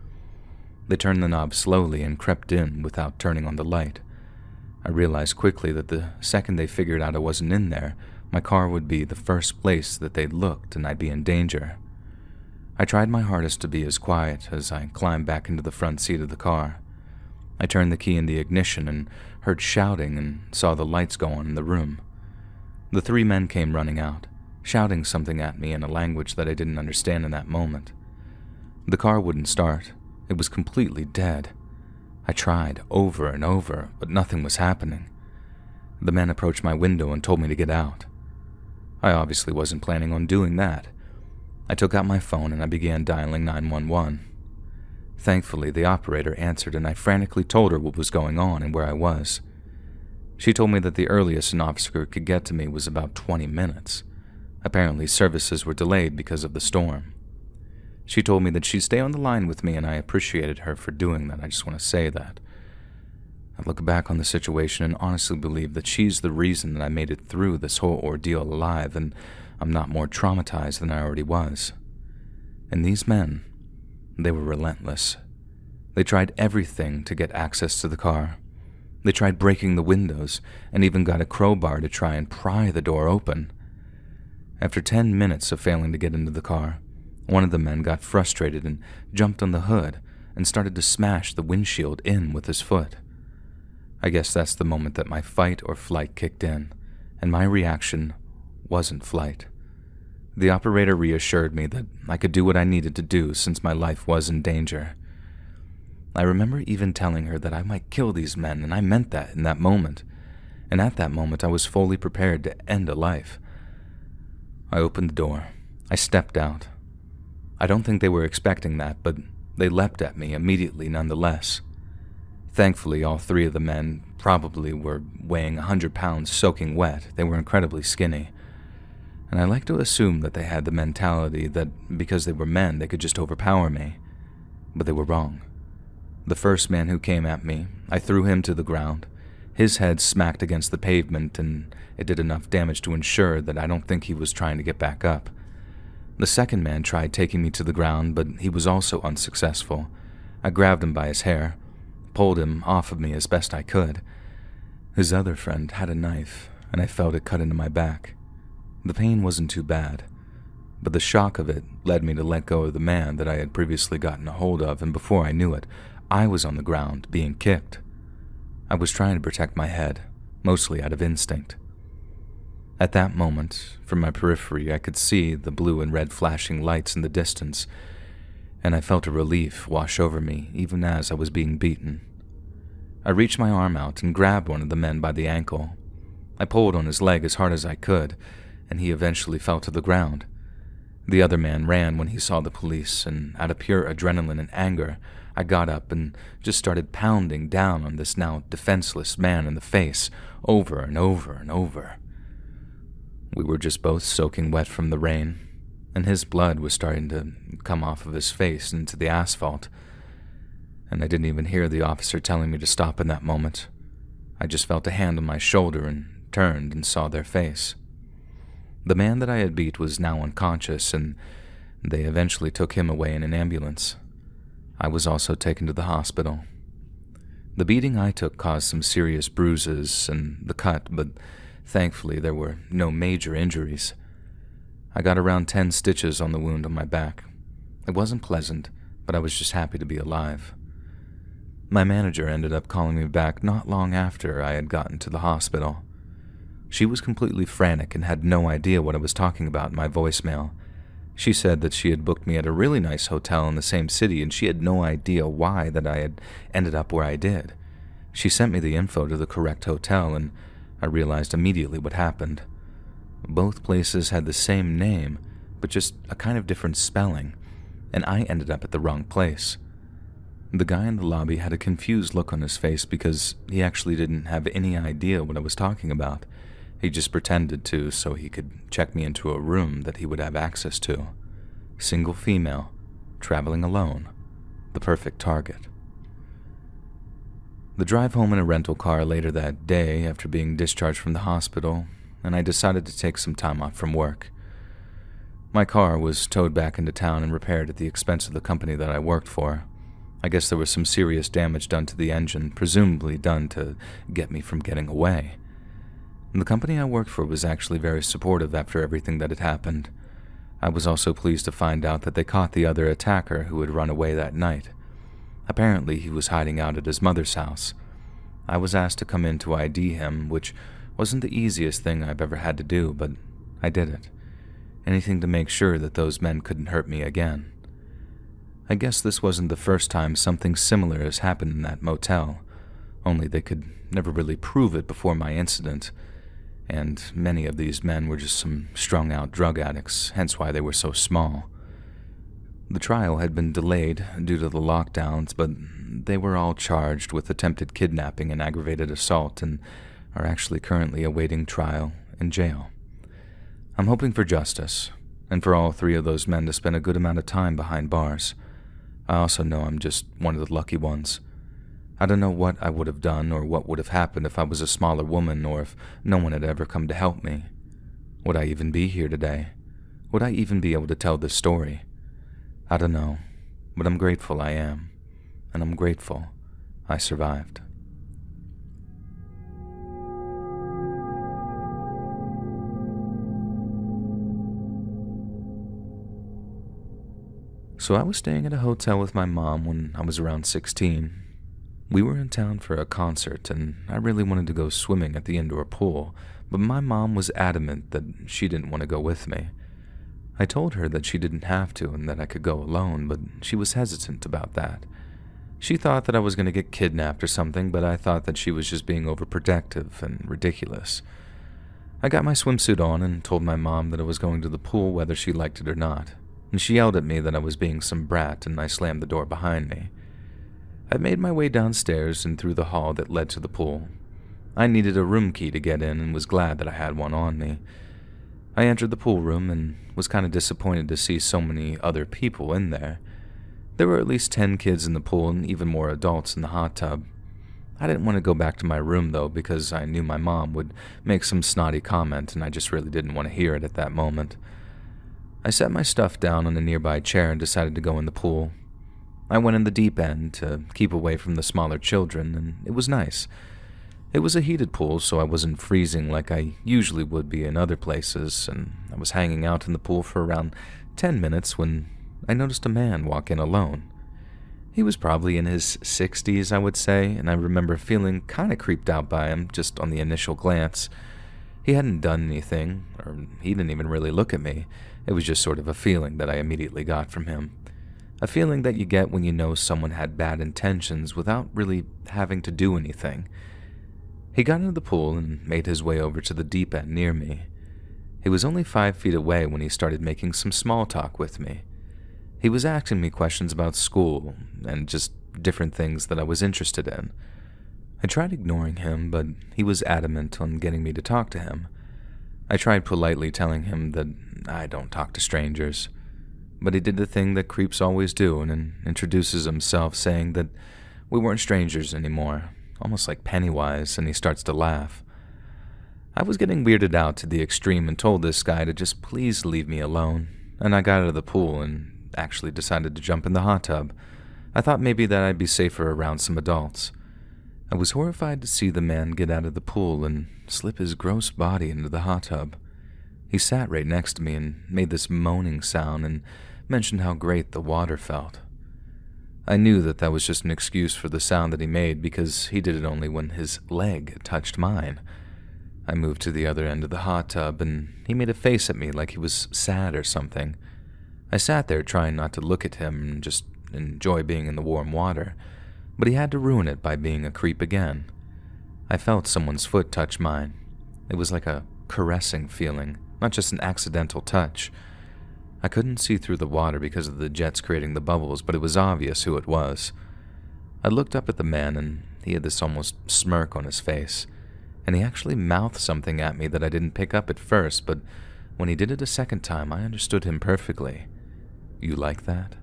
They turned the knob slowly and crept in without turning on the light. I realized quickly that the second they figured out I wasn't in there, my car would be the first place that they'd looked and I'd be in danger. I tried my hardest to be as quiet as I climbed back into the front seat of the car. I turned the key in the ignition and heard shouting and saw the lights go on in the room. The three men came running out, shouting something at me in a language that I didn't understand in that moment. The car wouldn't start. It was completely dead. I tried over and over, but nothing was happening. The men approached my window and told me to get out. I obviously wasn't planning on doing that. I took out my phone and I began dialing 911. Thankfully, the operator answered and I frantically told her what was going on and where I was. She told me that the earliest an officer could get to me was about 20 minutes. Apparently, services were delayed because of the storm. She told me that she'd stay on the line with me, and I appreciated her for doing that. I just want to say that. I look back on the situation and honestly believe that she's the reason that I made it through this whole ordeal alive, and I'm not more traumatized than I already was. And these men, they were relentless. They tried everything to get access to the car. They tried breaking the windows and even got a crowbar to try and pry the door open. After 10 minutes of failing to get into the car, one of the men got frustrated and jumped on the hood and started to smash the windshield in with his foot. I guess that's the moment that my fight or flight kicked in, and my reaction wasn't flight. The operator reassured me that I could do what I needed to do since my life was in danger. I remember even telling her that I might kill these men, and I meant that in that moment. And at that moment, I was fully prepared to end a life. I opened the door. I stepped out. I don't think they were expecting that, but they leapt at me immediately nonetheless. Thankfully, all three of the men probably were weighing 100 pounds soaking wet. They were incredibly skinny. And I like to assume that they had the mentality that because they were men, they could just overpower me. But they were wrong. The first man who came at me, I threw him to the ground. His head smacked against the pavement, and it did enough damage to ensure that I don't think he was trying to get back up. The second man tried taking me to the ground, but he was also unsuccessful. I grabbed him by his hair, pulled him off of me as best I could. His other friend had a knife, and I felt it cut into my back. The pain wasn't too bad, but the shock of it led me to let go of the man that I had previously gotten a hold of, and before I knew it, I was on the ground being kicked. I was trying to protect my head, mostly out of instinct. At that moment, from my periphery, I could see the blue and red flashing lights in the distance, and I felt a relief wash over me even as I was being beaten. I reached my arm out and grabbed one of the men by the ankle. I pulled on his leg as hard as I could, and he eventually fell to the ground. The other man ran when he saw the police, and out of pure adrenaline and anger, I got up and just started pounding down on this now defenseless man in the face, over and over and over. We were just both soaking wet from the rain, and his blood was starting to come off of his face into the asphalt, and I didn't even hear the officer telling me to stop in that moment. I just felt a hand on my shoulder and turned and saw their face. The man that I had beat was now unconscious, and they eventually took him away in an ambulance. I was also taken to the hospital. The beating I took caused some serious bruises and the cut, but thankfully there were no major injuries. I got around 10 stitches on the wound on my back. It wasn't pleasant, but I was just happy to be alive. My manager ended up calling me back not long after I had gotten to the hospital. She was completely frantic and had no idea what I was talking about in my voicemail. She said that she had booked me at a really nice hotel in the same city, and she had no idea why that I had ended up where I did. She sent me the info to the correct hotel, and I realized immediately what happened. Both places had the same name, but just a kind of different spelling, and I ended up at the wrong place. The guy in the lobby had a confused look on his face because he actually didn't have any idea what I was talking about. He just pretended to so he could check me into a room that he would have access to. Single female, traveling alone, the perfect target. The drive home in a rental car later that day after being discharged from the hospital, and I decided to take some time off from work. My car was towed back into town and repaired at the expense of the company that I worked for. I guess there was some serious damage done to the engine, presumably done to get me from getting away. The company I worked for was actually very supportive after everything that had happened. I was also pleased to find out that they caught the other attacker who had run away that night. Apparently, he was hiding out at his mother's house. I was asked to come in to ID him, which wasn't the easiest thing I've ever had to do, but I did it. Anything to make sure that those men couldn't hurt me again. I guess this wasn't the first time something similar has happened in that motel, only they could never really prove it before my incident, and many of these men were just some strung-out drug addicts, hence why they were so small. The trial had been delayed due to the lockdowns, but they were all charged with attempted kidnapping and aggravated assault and are actually currently awaiting trial in jail. I'm hoping for justice, and for all 3 of those men to spend a good amount of time behind bars. I also know I'm just one of the lucky ones. I don't know what I would have done or what would have happened if I was a smaller woman or if no one had ever come to help me. Would I even be here today? Would I even be able to tell this story? I don't know, but I'm grateful I am, and I'm grateful I survived. So I was staying at a hotel with my mom when I was around 16. We were in town for a concert, and I really wanted to go swimming at the indoor pool, but my mom was adamant that she didn't want to go with me. I told her that she didn't have to and that I could go alone, but she was hesitant about that. She thought that I was going to get kidnapped or something, but I thought that she was just being overprotective and ridiculous. I got my swimsuit on and told my mom that I was going to the pool whether she liked it or not, and she yelled at me that I was being some brat, and I slammed the door behind me. I made my way downstairs and through the hall that led to the pool. I needed a room key to get in and was glad that I had one on me. I entered the pool room and was kind of disappointed to see so many other people in there. There were at least 10 kids in the pool and even more adults in the hot tub. I didn't want to go back to my room though because I knew my mom would make some snotty comment and I just really didn't want to hear it at that moment. I set my stuff down on a nearby chair and decided to go in the pool. I went in the deep end to keep away from the smaller children, and it was nice. It was a heated pool, so I wasn't freezing like I usually would be in other places, and I was hanging out in the pool for around 10 minutes when I noticed a man walk in alone. He was probably in his 60s, I would say, and I remember feeling kind of creeped out by him just on the initial glance. He hadn't done anything, or he didn't even really look at me. It was just sort of a feeling that I immediately got from him. A feeling that you get when you know someone had bad intentions without really having to do anything. He got into the pool and made his way over to the deep end near me. He was only 5 feet away when he started making some small talk with me. He was asking me questions about school and just different things that I was interested in. I tried ignoring him, but he was adamant on getting me to talk to him. I tried politely telling him that I don't talk to strangers, but he did the thing that creeps always do and introduces himself, saying that we weren't strangers anymore, almost like Pennywise, and he starts to laugh. I was getting weirded out to the extreme and told this guy to just please leave me alone, and I got out of the pool and actually decided to jump in the hot tub. I thought maybe that I'd be safer around some adults. I was horrified to see the man get out of the pool and slip his gross body into the hot tub. He sat right next to me and made this moaning sound and mentioned how great the water felt. I knew that that was just an excuse for the sound that he made because he did it only when his leg touched mine. I moved to the other end of the hot tub and he made a face at me like he was sad or something. I sat there trying not to look at him and just enjoy being in the warm water, but he had to ruin it by being a creep again. I felt someone's foot touch mine. It was like a caressing feeling, not just an accidental touch. I couldn't see through the water because of the jets creating the bubbles, but it was obvious who it was. I looked up at the man and he had this almost smirk on his face, and he actually mouthed something at me that I didn't pick up at first, but when he did it a second time, I understood him perfectly. "You like that?"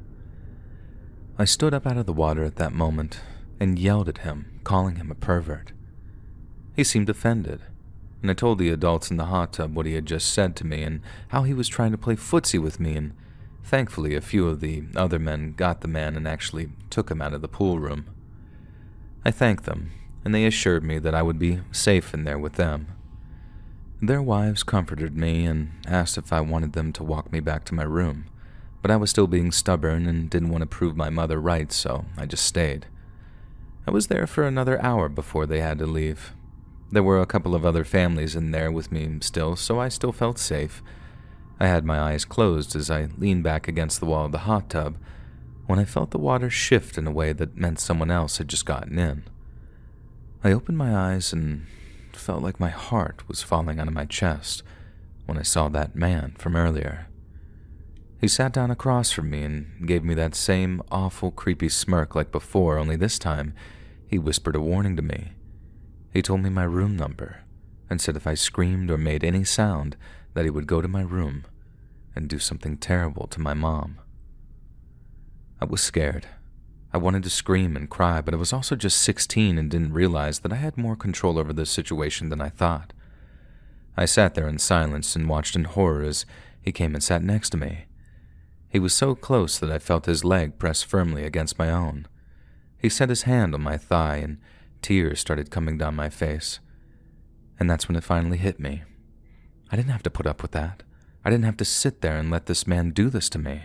I stood up out of the water at that moment and yelled at him, calling him a pervert. He seemed offended, and I told the adults in the hot tub what he had just said to me and how he was trying to play footsie with me, and thankfully a few of the other men got the man and actually took him out of the pool room. I thanked them, and they assured me that I would be safe in there with them. Their wives comforted me and asked if I wanted them to walk me back to my room, but I was still being stubborn and didn't want to prove my mother right, so I just stayed. I was there for another hour before they had to leave. There were a couple of other families in there with me still, so I still felt safe. I had my eyes closed as I leaned back against the wall of the hot tub when I felt the water shift in a way that meant someone else had just gotten in. I opened my eyes and felt like my heart was falling out of my chest when I saw that man from earlier. He sat down across from me and gave me that same awful, creepy smirk like before, only this time he whispered a warning to me. He told me my room number and said if I screamed or made any sound that he would go to my room and do something terrible to my mom. I was scared. I wanted to scream and cry, but I was also just 16 and didn't realize that I had more control over this situation than I thought. I sat there in silence and watched in horror as he came and sat next to me. He was so close that I felt his leg press firmly against my own. He set his hand on my thigh and tears started coming down my face. And that's when it finally hit me. I didn't have to put up with that. I didn't have to sit there and let this man do this to me.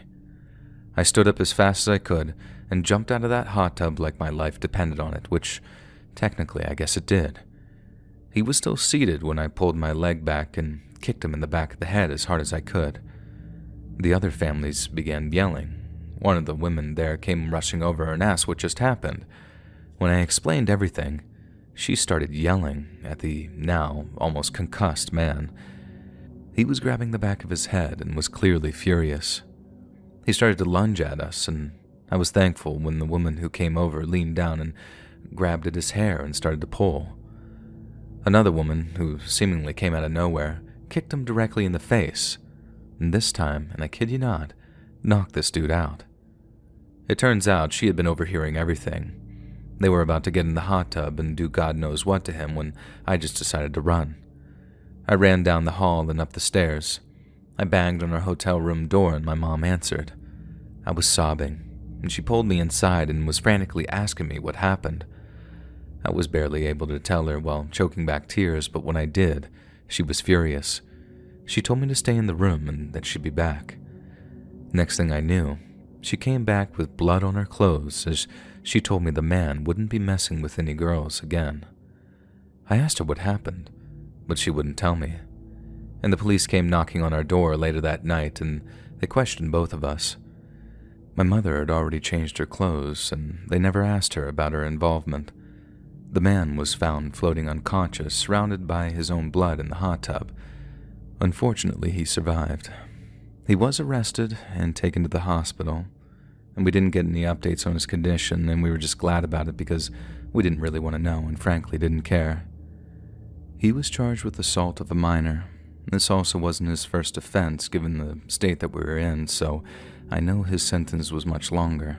I stood up as fast as I could and jumped out of that hot tub like my life depended on it, which technically I guess it did. He was still seated when I pulled my leg back and kicked him in the back of the head as hard as I could. The other families began yelling. One of the women there came rushing over and asked what just happened. When I explained everything, she started yelling at the now almost concussed man. He was grabbing the back of his head and was clearly furious. He started to lunge at us, and I was thankful when the woman who came over leaned down and grabbed at his hair and started to pull. Another woman, who seemingly came out of nowhere, kicked him directly in the face, and this time, and I kid you not, knocked this dude out. It turns out she had been overhearing everything. They were about to get in the hot tub and do God knows what to him when I just decided to run. I ran down the hall and up the stairs. I banged on our hotel room door and my mom answered. I was sobbing. and she pulled me inside and was frantically asking me what happened. I was barely able to tell her while choking back tears, but when I did, she was furious. She told me to stay in the room and that she'd be back. Next thing I knew, she came back with blood on her clothes as she told me the man wouldn't be messing with any girls again. I asked her what happened, but she wouldn't tell me. And the police came knocking on our door later that night, and they questioned both of us. My mother had already changed her clothes, and they never asked her about her involvement. The man was found floating unconscious, surrounded by his own blood in the hot tub. Unfortunately, he survived. He was arrested and taken to the hospital, and we didn't get any updates on his condition, and we were just glad about it because we didn't really want to know and frankly didn't care. He was charged with assault of a minor. This also wasn't his first offense given the state that we were in, so I know his sentence was much longer.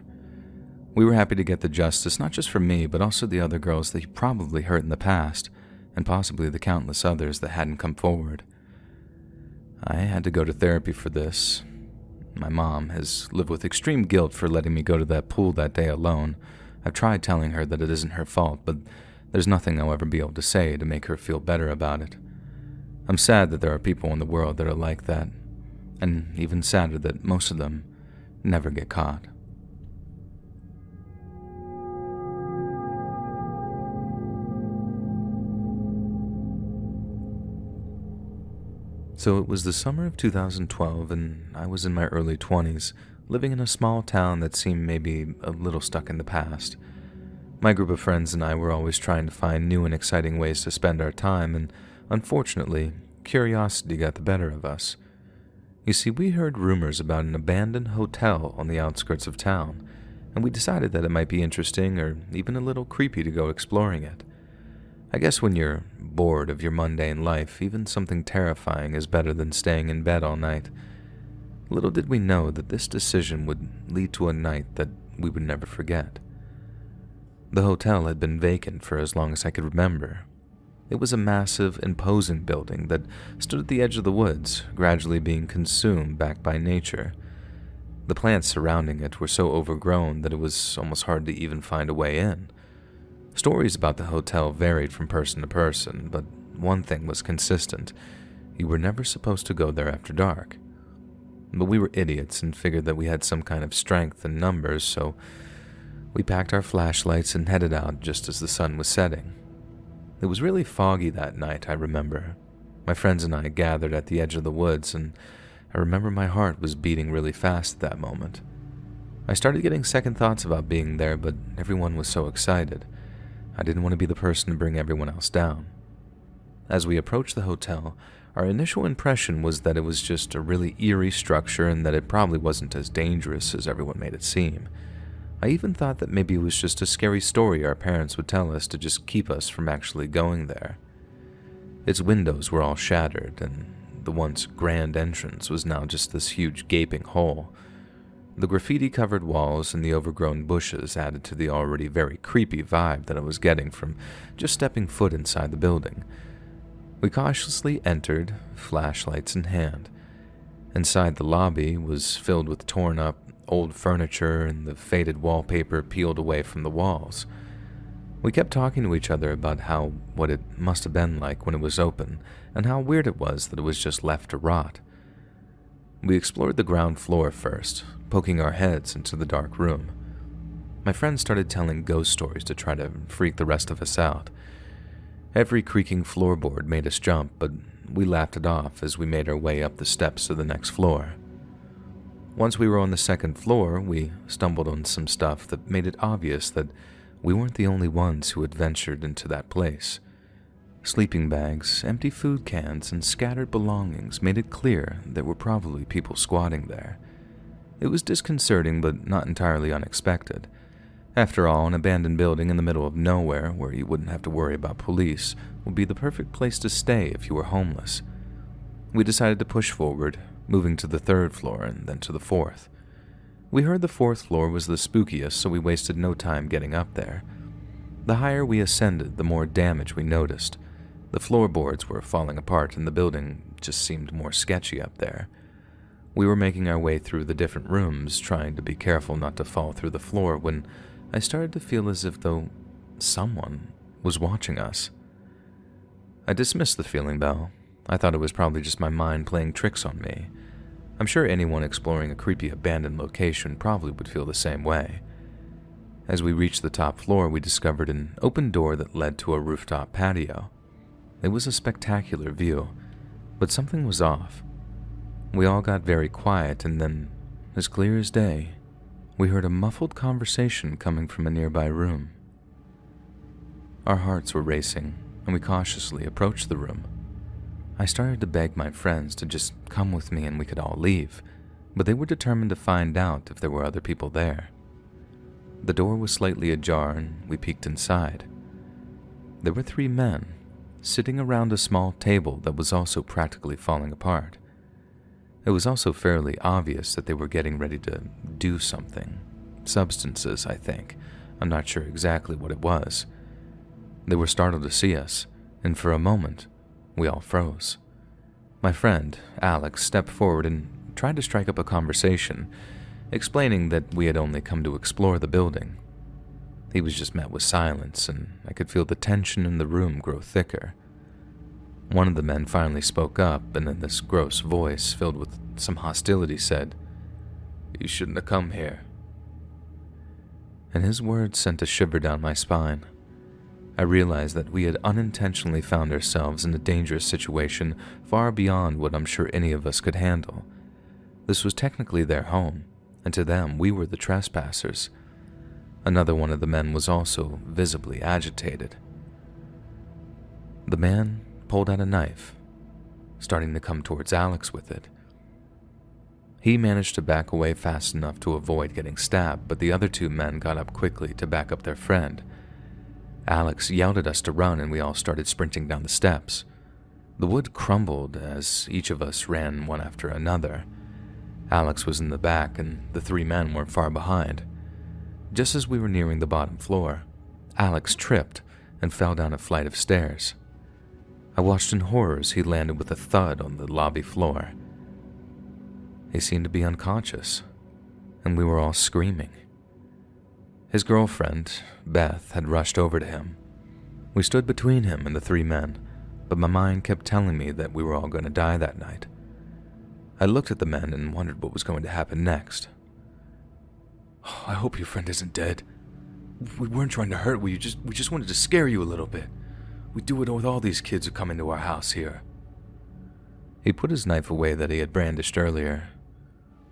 We were happy to get the justice, not just for me, but also the other girls that he probably hurt in the past, and possibly the countless others that hadn't come forward. I had to go to therapy for this. My mom has lived with extreme guilt for letting me go to that pool that day alone. I've tried telling her that it isn't her fault, but there's nothing I'll ever be able to say to make her feel better about it. I'm sad that there are people in the world that are like that, and even sadder that most of them never get caught. So it was the summer of 2012, and I was in my early 20s, living in a small town that seemed maybe a little stuck in the past. My group of friends and I were always trying to find new and exciting ways to spend our time, and unfortunately, curiosity got the better of us. You see, we heard rumors about an abandoned hotel on the outskirts of town, and we decided that it might be interesting or even a little creepy to go exploring it. I guess when you're bored of your mundane life, even something terrifying is better than staying in bed all night. Little did we know that this decision would lead to a night that we would never forget. The hotel had been vacant for as long as I could remember. It was a massive, imposing building that stood at the edge of the woods, gradually being consumed back by nature. The plants surrounding it were so overgrown that it was almost hard to even find a way in. Stories about the hotel varied from person to person, but one thing was consistent. You were never supposed to go there after dark. But we were idiots and figured that we had some kind of strength in numbers, so we packed our flashlights and headed out just as the sun was setting. It was really foggy that night, I remember. My friends and I gathered at the edge of the woods, and I remember my heart was beating really fast at that moment. I started getting second thoughts about being there, but everyone was so excited. I didn't want to be the person to bring everyone else down. As we approached the hotel, our initial impression was that it was just a really eerie structure and that it probably wasn't as dangerous as everyone made it seem. I even thought that maybe it was just a scary story our parents would tell us to just keep us from actually going there. Its windows were all shattered, and the once grand entrance was now just this huge gaping hole. The graffiti-covered walls and the overgrown bushes added to the already very creepy vibe that I was getting from just stepping foot inside the building. We cautiously entered, flashlights in hand. Inside, the lobby was filled with torn-up, old furniture and the faded wallpaper peeled away from the walls. We kept talking to each other about what it must have been like when it was open, and how weird it was that it was just left to rot. We explored the ground floor first, poking our heads into the dark room. My friends started telling ghost stories to try to freak the rest of us out. Every creaking floorboard made us jump, but we laughed it off as we made our way up the steps to the next floor. Once we were on the second floor, we stumbled on some stuff that made it obvious that we weren't the only ones who had ventured into that place. Sleeping bags, empty food cans, and scattered belongings made it clear there were probably people squatting there. It was disconcerting, but not entirely unexpected. After all, an abandoned building in the middle of nowhere, where you wouldn't have to worry about police, would be the perfect place to stay if you were homeless. We decided to push forward, moving to the third floor and then to the fourth. We heard the fourth floor was the spookiest, so we wasted no time getting up there. The higher we ascended, the more damage we noticed. The floorboards were falling apart and the building just seemed more sketchy up there. We were making our way through the different rooms, trying to be careful not to fall through the floor, when I started to feel as if though someone was watching us. I dismissed the feeling, though. I thought it was probably just my mind playing tricks on me. I'm sure anyone exploring a creepy abandoned location probably would feel the same way. As we reached the top floor, we discovered an open door that led to a rooftop patio. It was a spectacular view, but something was off. We all got very quiet, and then, as clear as day, we heard a muffled conversation coming from a nearby room. Our hearts were racing, and we cautiously approached the room. I started to beg my friends to just come with me and we could all leave, but they were determined to find out if there were other people there. The door was slightly ajar and we peeked inside. There were 3 men, sitting around a small table that was also practically falling apart. It was also fairly obvious that they were getting ready to do something. Substances, I think. I'm not sure exactly what it was. They were startled to see us, and for a moment, we all froze. My friend, Alex, stepped forward and tried to strike up a conversation, explaining that we had only come to explore the building. He was just met with silence, and I could feel the tension in the room grow thicker. One of the men finally spoke up, and in this gross voice filled with some hostility said, "You shouldn't have come here." And his words sent a shiver down my spine. I realized that we had unintentionally found ourselves in a dangerous situation far beyond what I'm sure any of us could handle. This was technically their home, and to them we were the trespassers. Another one of the men was also visibly agitated. The man pulled out a knife, starting to come towards Alex with it. He managed to back away fast enough to avoid getting stabbed, but the other 2 men got up quickly to back up their friend. Alex yelled at us to run, and we all started sprinting down the steps. The wood crumbled as each of us ran one after another. Alex was in the back, and the 3 men weren't far behind. Just as we were nearing the bottom floor, Alex tripped and fell down a flight of stairs. I watched in horror as he landed with a thud on the lobby floor. He seemed to be unconscious, and we were all screaming. His girlfriend, Beth, had rushed over to him. We stood between him and the 3 men, but my mind kept telling me that we were all going to die that night. I looked at the men and wondered what was going to happen next. "I hope your friend isn't dead. We weren't trying to hurt you, we just wanted to scare you a little bit. We do it with all these kids who come into our house here." He put his knife away that he had brandished earlier.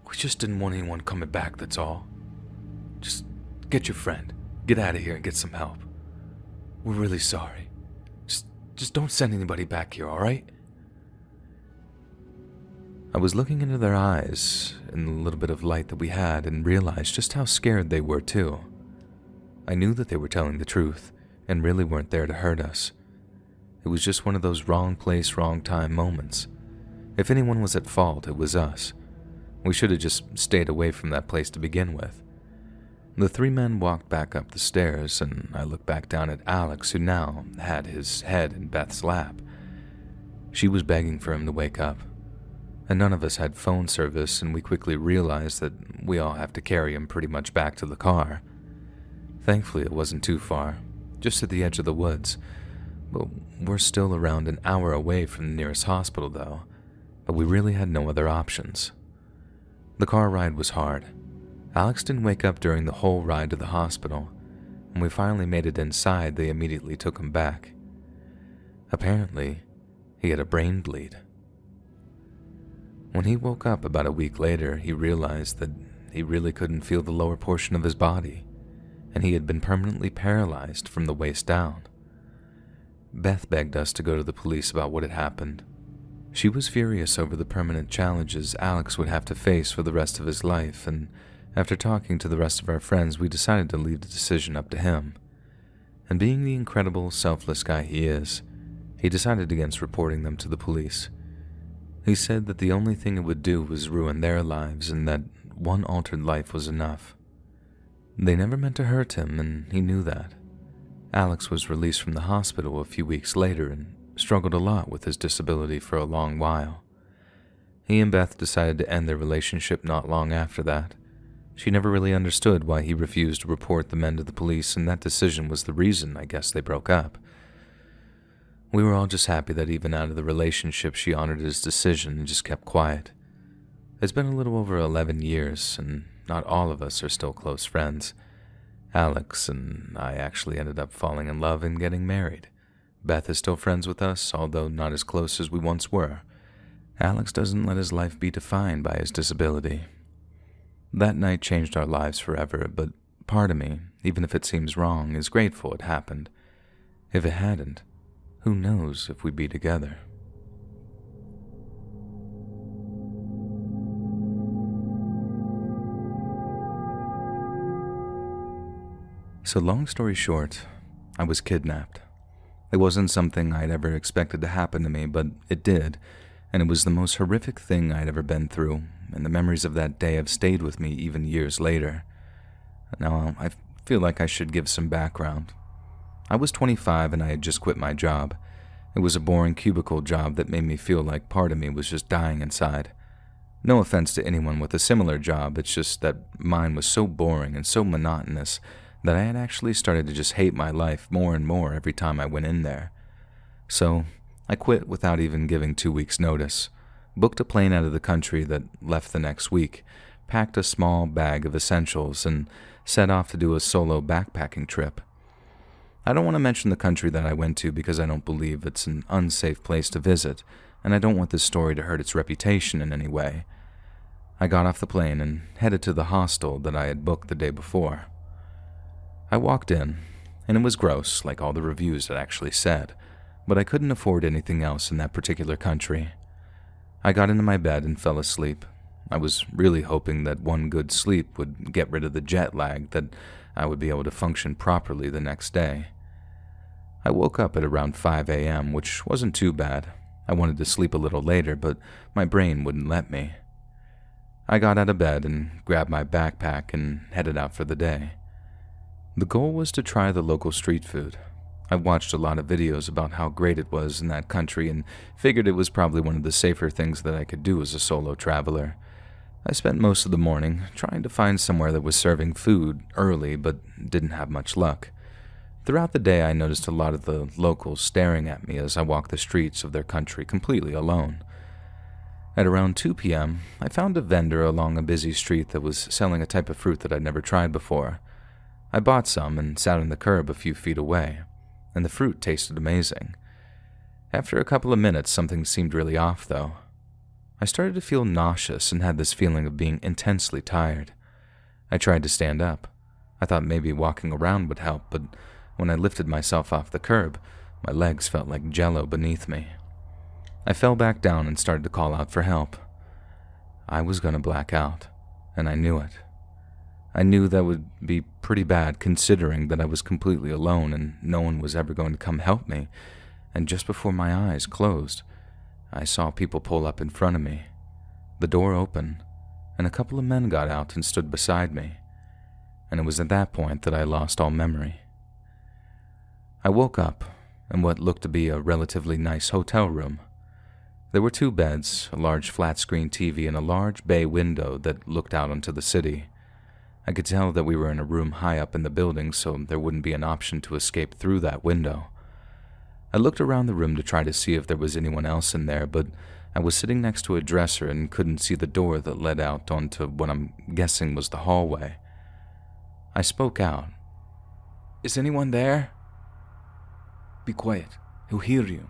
"We just didn't want anyone coming back, that's all. Just get your friend, get out of here and get some help. We're really sorry. Just don't send anybody back here, all right?" I was looking into their eyes in the little bit of light that we had and realized just how scared they were too. I knew that they were telling the truth and really weren't there to hurt us. It was just one of those wrong place, wrong time moments. If anyone was at fault, it was us. We should have just stayed away from that place to begin with. The 3 men walked back up the stairs, and I looked back down at Alex, who now had his head in Beth's lap. She was begging for him to wake up, and none of us had phone service, and we quickly realized that we all have to carry him pretty much back to the car. Thankfully, it wasn't too far, just at the edge of the woods, but we're still around an hour away from the nearest hospital though, but we really had no other options. The car ride was hard. Alex didn't wake up during the whole ride to the hospital. When we finally made it inside, they immediately took him back. Apparently, he had a brain bleed. When he woke up about a week later, he realized that he really couldn't feel the lower portion of his body, and he had been permanently paralyzed from the waist down. Beth begged us to go to the police about what had happened. She was furious over the permanent challenges Alex would have to face for the rest of his life, and after talking to the rest of our friends, we decided to leave the decision up to him. And being the incredible, selfless guy he is, he decided against reporting them to the police. He said that the only thing it would do was ruin their lives, and that one altered life was enough. They never meant to hurt him, and he knew that. Alex was released from the hospital a few weeks later and struggled a lot with his disability for a long while. He and Beth decided to end their relationship not long after that. She never really understood why he refused to report the men to the police, and that decision was the reason, I guess, they broke up. We were all just happy that even out of the relationship she honored his decision and just kept quiet. It's been a little over 11 years, and not all of us are still close friends. Alex and I actually ended up falling in love and getting married. Beth is still friends with us, although not as close as we once were. Alex doesn't let his life be defined by his disability. That night changed our lives forever, but part of me, even if it seems wrong, is grateful it happened. If it hadn't, who knows if we'd be together. So long story short, I was kidnapped. It wasn't something I'd ever expected to happen to me, but it did, and it was the most horrific thing I'd ever been through, and the memories of that day have stayed with me even years later. Now, I feel like I should give some background. I was 25 and I had just quit my job. It was a boring cubicle job that made me feel like part of me was just dying inside. No offense to anyone with a similar job, it's just that mine was so boring and so monotonous that I had actually started to just hate my life more and more every time I went in there. So, I quit without even giving 2 weeks' notice, booked a plane out of the country that left the next week, packed a small bag of essentials, and set off to do a solo backpacking trip. I don't want to mention the country that I went to because I don't believe it's an unsafe place to visit, and I don't want this story to hurt its reputation in any way. I got off the plane and headed to the hostel that I had booked the day before. I walked in, and it was gross, like all the reviews had actually said, but I couldn't afford anything else in that particular country. I got into my bed and fell asleep. I was really hoping that one good sleep would get rid of the jet lag, that I would be able to function properly the next day. I woke up at around 5 a.m., which wasn't too bad. I wanted to sleep a little later, but my brain wouldn't let me. I got out of bed and grabbed my backpack and headed out for the day. The goal was to try the local street food. I watched a lot of videos about how great it was in that country and figured it was probably one of the safer things that I could do as a solo traveler. I spent most of the morning trying to find somewhere that was serving food early, but didn't have much luck. Throughout the day, I noticed a lot of the locals staring at me as I walked the streets of their country completely alone. At around 2 p.m., I found a vendor along a busy street that was selling a type of fruit that I'd never tried before. I bought some and sat on the curb a few feet away, and the fruit tasted amazing. After a couple of minutes, something seemed really off, though. I started to feel nauseous and had this feeling of being intensely tired. I tried to stand up. I thought maybe walking around would help, but when I lifted myself off the curb, my legs felt like jello beneath me. I fell back down and started to call out for help. I was going to black out, and I knew it. I knew that would be pretty bad considering that I was completely alone and no one was ever going to come help me, and just before my eyes closed, I saw people pull up in front of me. The door opened, and a couple of men got out and stood beside me, and it was at that point that I lost all memory. I woke up in what looked to be a relatively nice hotel room. There were 2 beds, a large flat-screen TV, and a large bay window that looked out onto the city. I could tell that we were in a room high up in the building, so there wouldn't be an option to escape through that window. I looked around the room to try to see if there was anyone else in there, but I was sitting next to a dresser and couldn't see the door that led out onto what I'm guessing was the hallway. I spoke out. "Is anyone there?" "Be quiet. He'll hear you.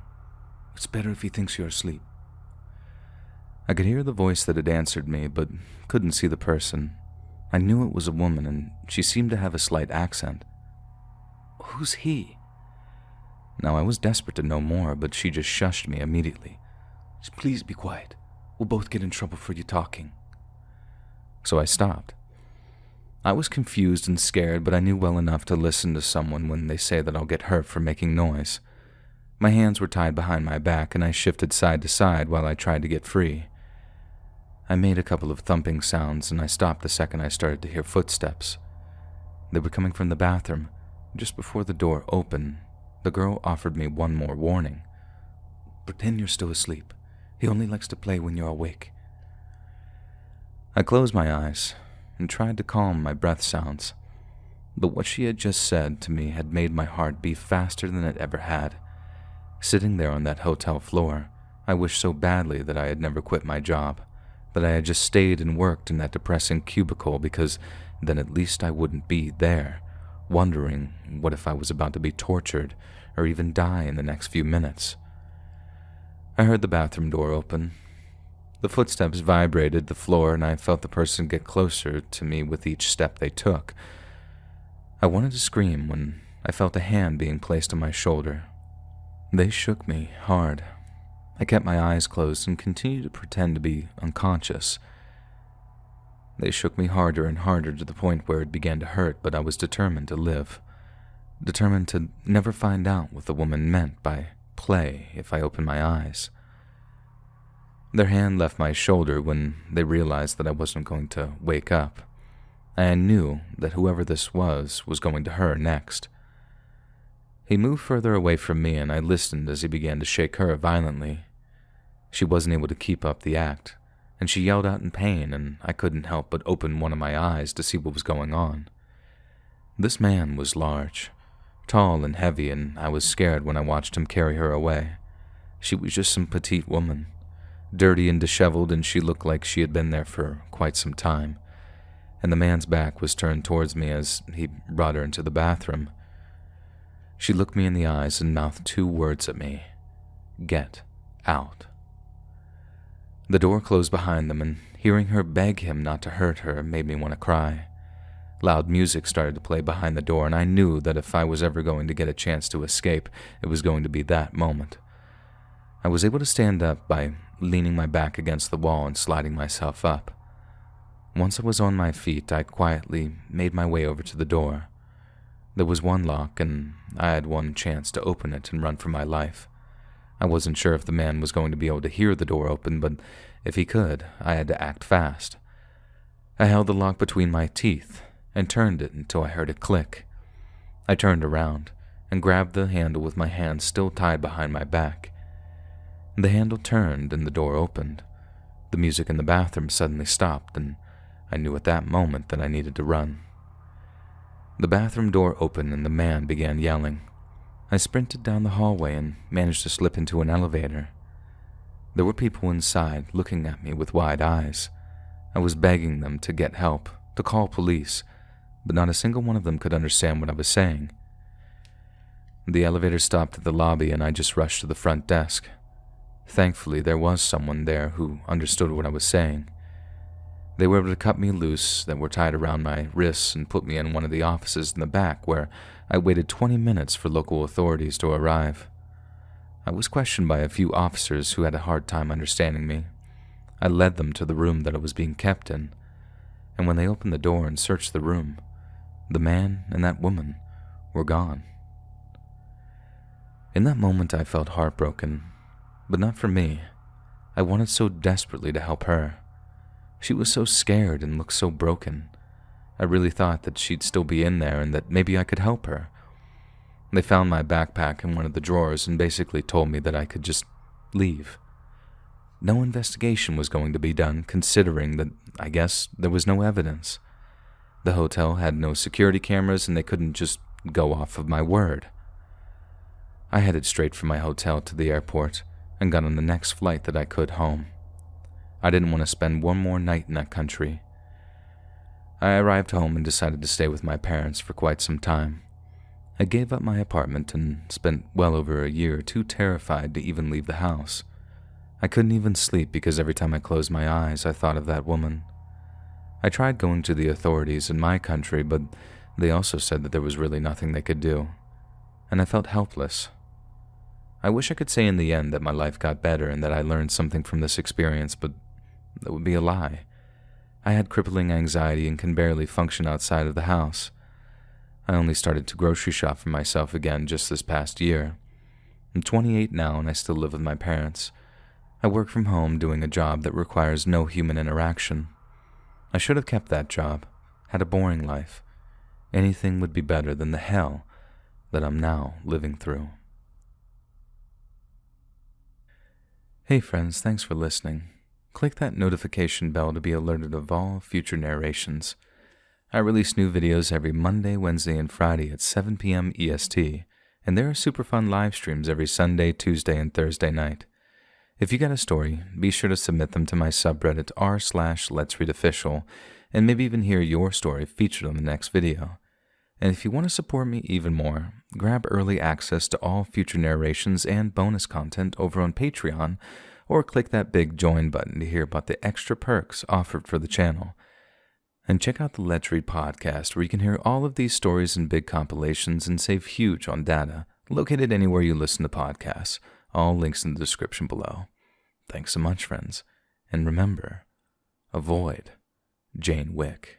It's better if he thinks you're asleep." I could hear the voice that had answered me, but couldn't see the person. I knew it was a woman, and she seemed to have a slight accent. "Who's he?" Now, I was desperate to know more, but she just shushed me immediately. "Please be quiet. We'll both get in trouble for you talking." So I stopped. I was confused and scared, but I knew well enough to listen to someone when they say that I'll get hurt for making noise. My hands were tied behind my back, and I shifted side to side while I tried to get free. I made a couple of thumping sounds, and I stopped the second I started to hear footsteps. They were coming from the bathroom. Just before the door opened, the girl offered me one more warning. "Pretend you're still asleep. He only likes to play when you're awake. I closed my eyes and tried to calm my breath sounds, but what she had just said to me had made my heart beat faster than it ever had. Sitting there on that hotel floor, I wished so badly that I had never quit my job, that I had just stayed and worked in that depressing cubicle, because then at least I wouldn't be there, wondering what if I was about to be tortured or even die in the next few minutes. I heard the bathroom door open. The footsteps vibrated the floor, and I felt the person get closer to me with each step they took. I wanted to scream when I felt a hand being placed on my shoulder. They shook me hard. I kept my eyes closed and continued to pretend to be unconscious. They shook me harder and harder to the point where it began to hurt, but I was determined to live. Determined to never find out what the woman meant by play if I opened my eyes. Their hand left my shoulder when they realized that I wasn't going to wake up. I knew that whoever this was going to her next. He moved further away from me, and I listened as he began to shake her violently. She wasn't able to keep up the act, and she yelled out in pain, and I couldn't help but open one of my eyes to see what was going on. This man was large, tall and heavy, and I was scared when I watched him carry her away. She was just some petite woman, dirty and disheveled, and she looked like she had been there for quite some time, and the man's back was turned towards me as he brought her into the bathroom. She looked me in the eyes and mouthed 2 words at me: "Get out." The door closed behind them, and hearing her beg him not to hurt her made me want to cry. Loud music started to play behind the door, and I knew that if I was ever going to get a chance to escape, it was going to be that moment. I was able to stand up by leaning my back against the wall and sliding myself up. Once I was on my feet, I quietly made my way over to the door. There was one lock, and I had one chance to open it and run for my life. I wasn't sure if the man was going to be able to hear the door open, but if he could, I had to act fast. I held the lock between my teeth and turned it until I heard it click. I turned around and grabbed the handle with my hands still tied behind my back. The handle turned and the door opened. The music in the bathroom suddenly stopped, and I knew at that moment that I needed to run. The bathroom door opened and the man began yelling. I sprinted down the hallway and managed to slip into an elevator. There were people inside looking at me with wide eyes. I was begging them to get help, to call police, but not a single one of them could understand what I was saying. The elevator stopped at the lobby and I just rushed to the front desk. Thankfully, there was someone there who understood what I was saying. They were able to cut me loose that were tied around my wrists and put me in one of the offices in the back, where I waited 20 minutes for local authorities to arrive. I was questioned by a few officers who had a hard time understanding me. I led them to the room that I was being kept in, and when they opened the door and searched the room, the man and that woman were gone. In that moment, I felt heartbroken, but not for me. I wanted so desperately to help her. She was so scared and looked so broken. I really thought that she'd still be in there and that maybe I could help her. They found my backpack in one of the drawers and basically told me that I could just leave. No investigation was going to be done, considering that, I guess, there was no evidence. The hotel had no security cameras and they couldn't just go off of my word. I headed straight from my hotel to the airport and got on the next flight that I could home. I didn't want to spend one more night in that country. I arrived home and decided to stay with my parents for quite some time. I gave up my apartment and spent well over a year too terrified to even leave the house. I couldn't even sleep because every time I closed my eyes, I thought of that woman. I tried going to the authorities in my country, but they also said that there was really nothing they could do, and I felt helpless. I wish I could say in the end that my life got better and that I learned something from this experience, but that would be a lie. I had crippling anxiety and can barely function outside of the house. I only started to grocery shop for myself again just this past year. I'm 28 now and I still live with my parents. I work from home doing a job that requires no human interaction. I should have kept that job, had a boring life. Anything would be better than the hell that I'm now living through. Hey friends, thanks for listening. click that notification bell to be alerted of all future narrations. I release new videos every Monday, Wednesday, and Friday at 7 p.m. EST, and there are super fun live streams every Sunday, Tuesday, and Thursday night. If you got a story, be sure to submit them to my subreddit r/Let'sReadOfficial, and maybe even hear your story featured on the next video. And if you want to support me even more, grab early access to all future narrations and bonus content over on Patreon, or click that big join button to hear about the extra perks offered for the channel. And check out the Let's Read podcast, where you can hear all of these stories in big compilations and save huge on data, located anywhere you listen to podcasts. All links in the description below. Thanks so much, friends. And remember, avoid Jane Wick.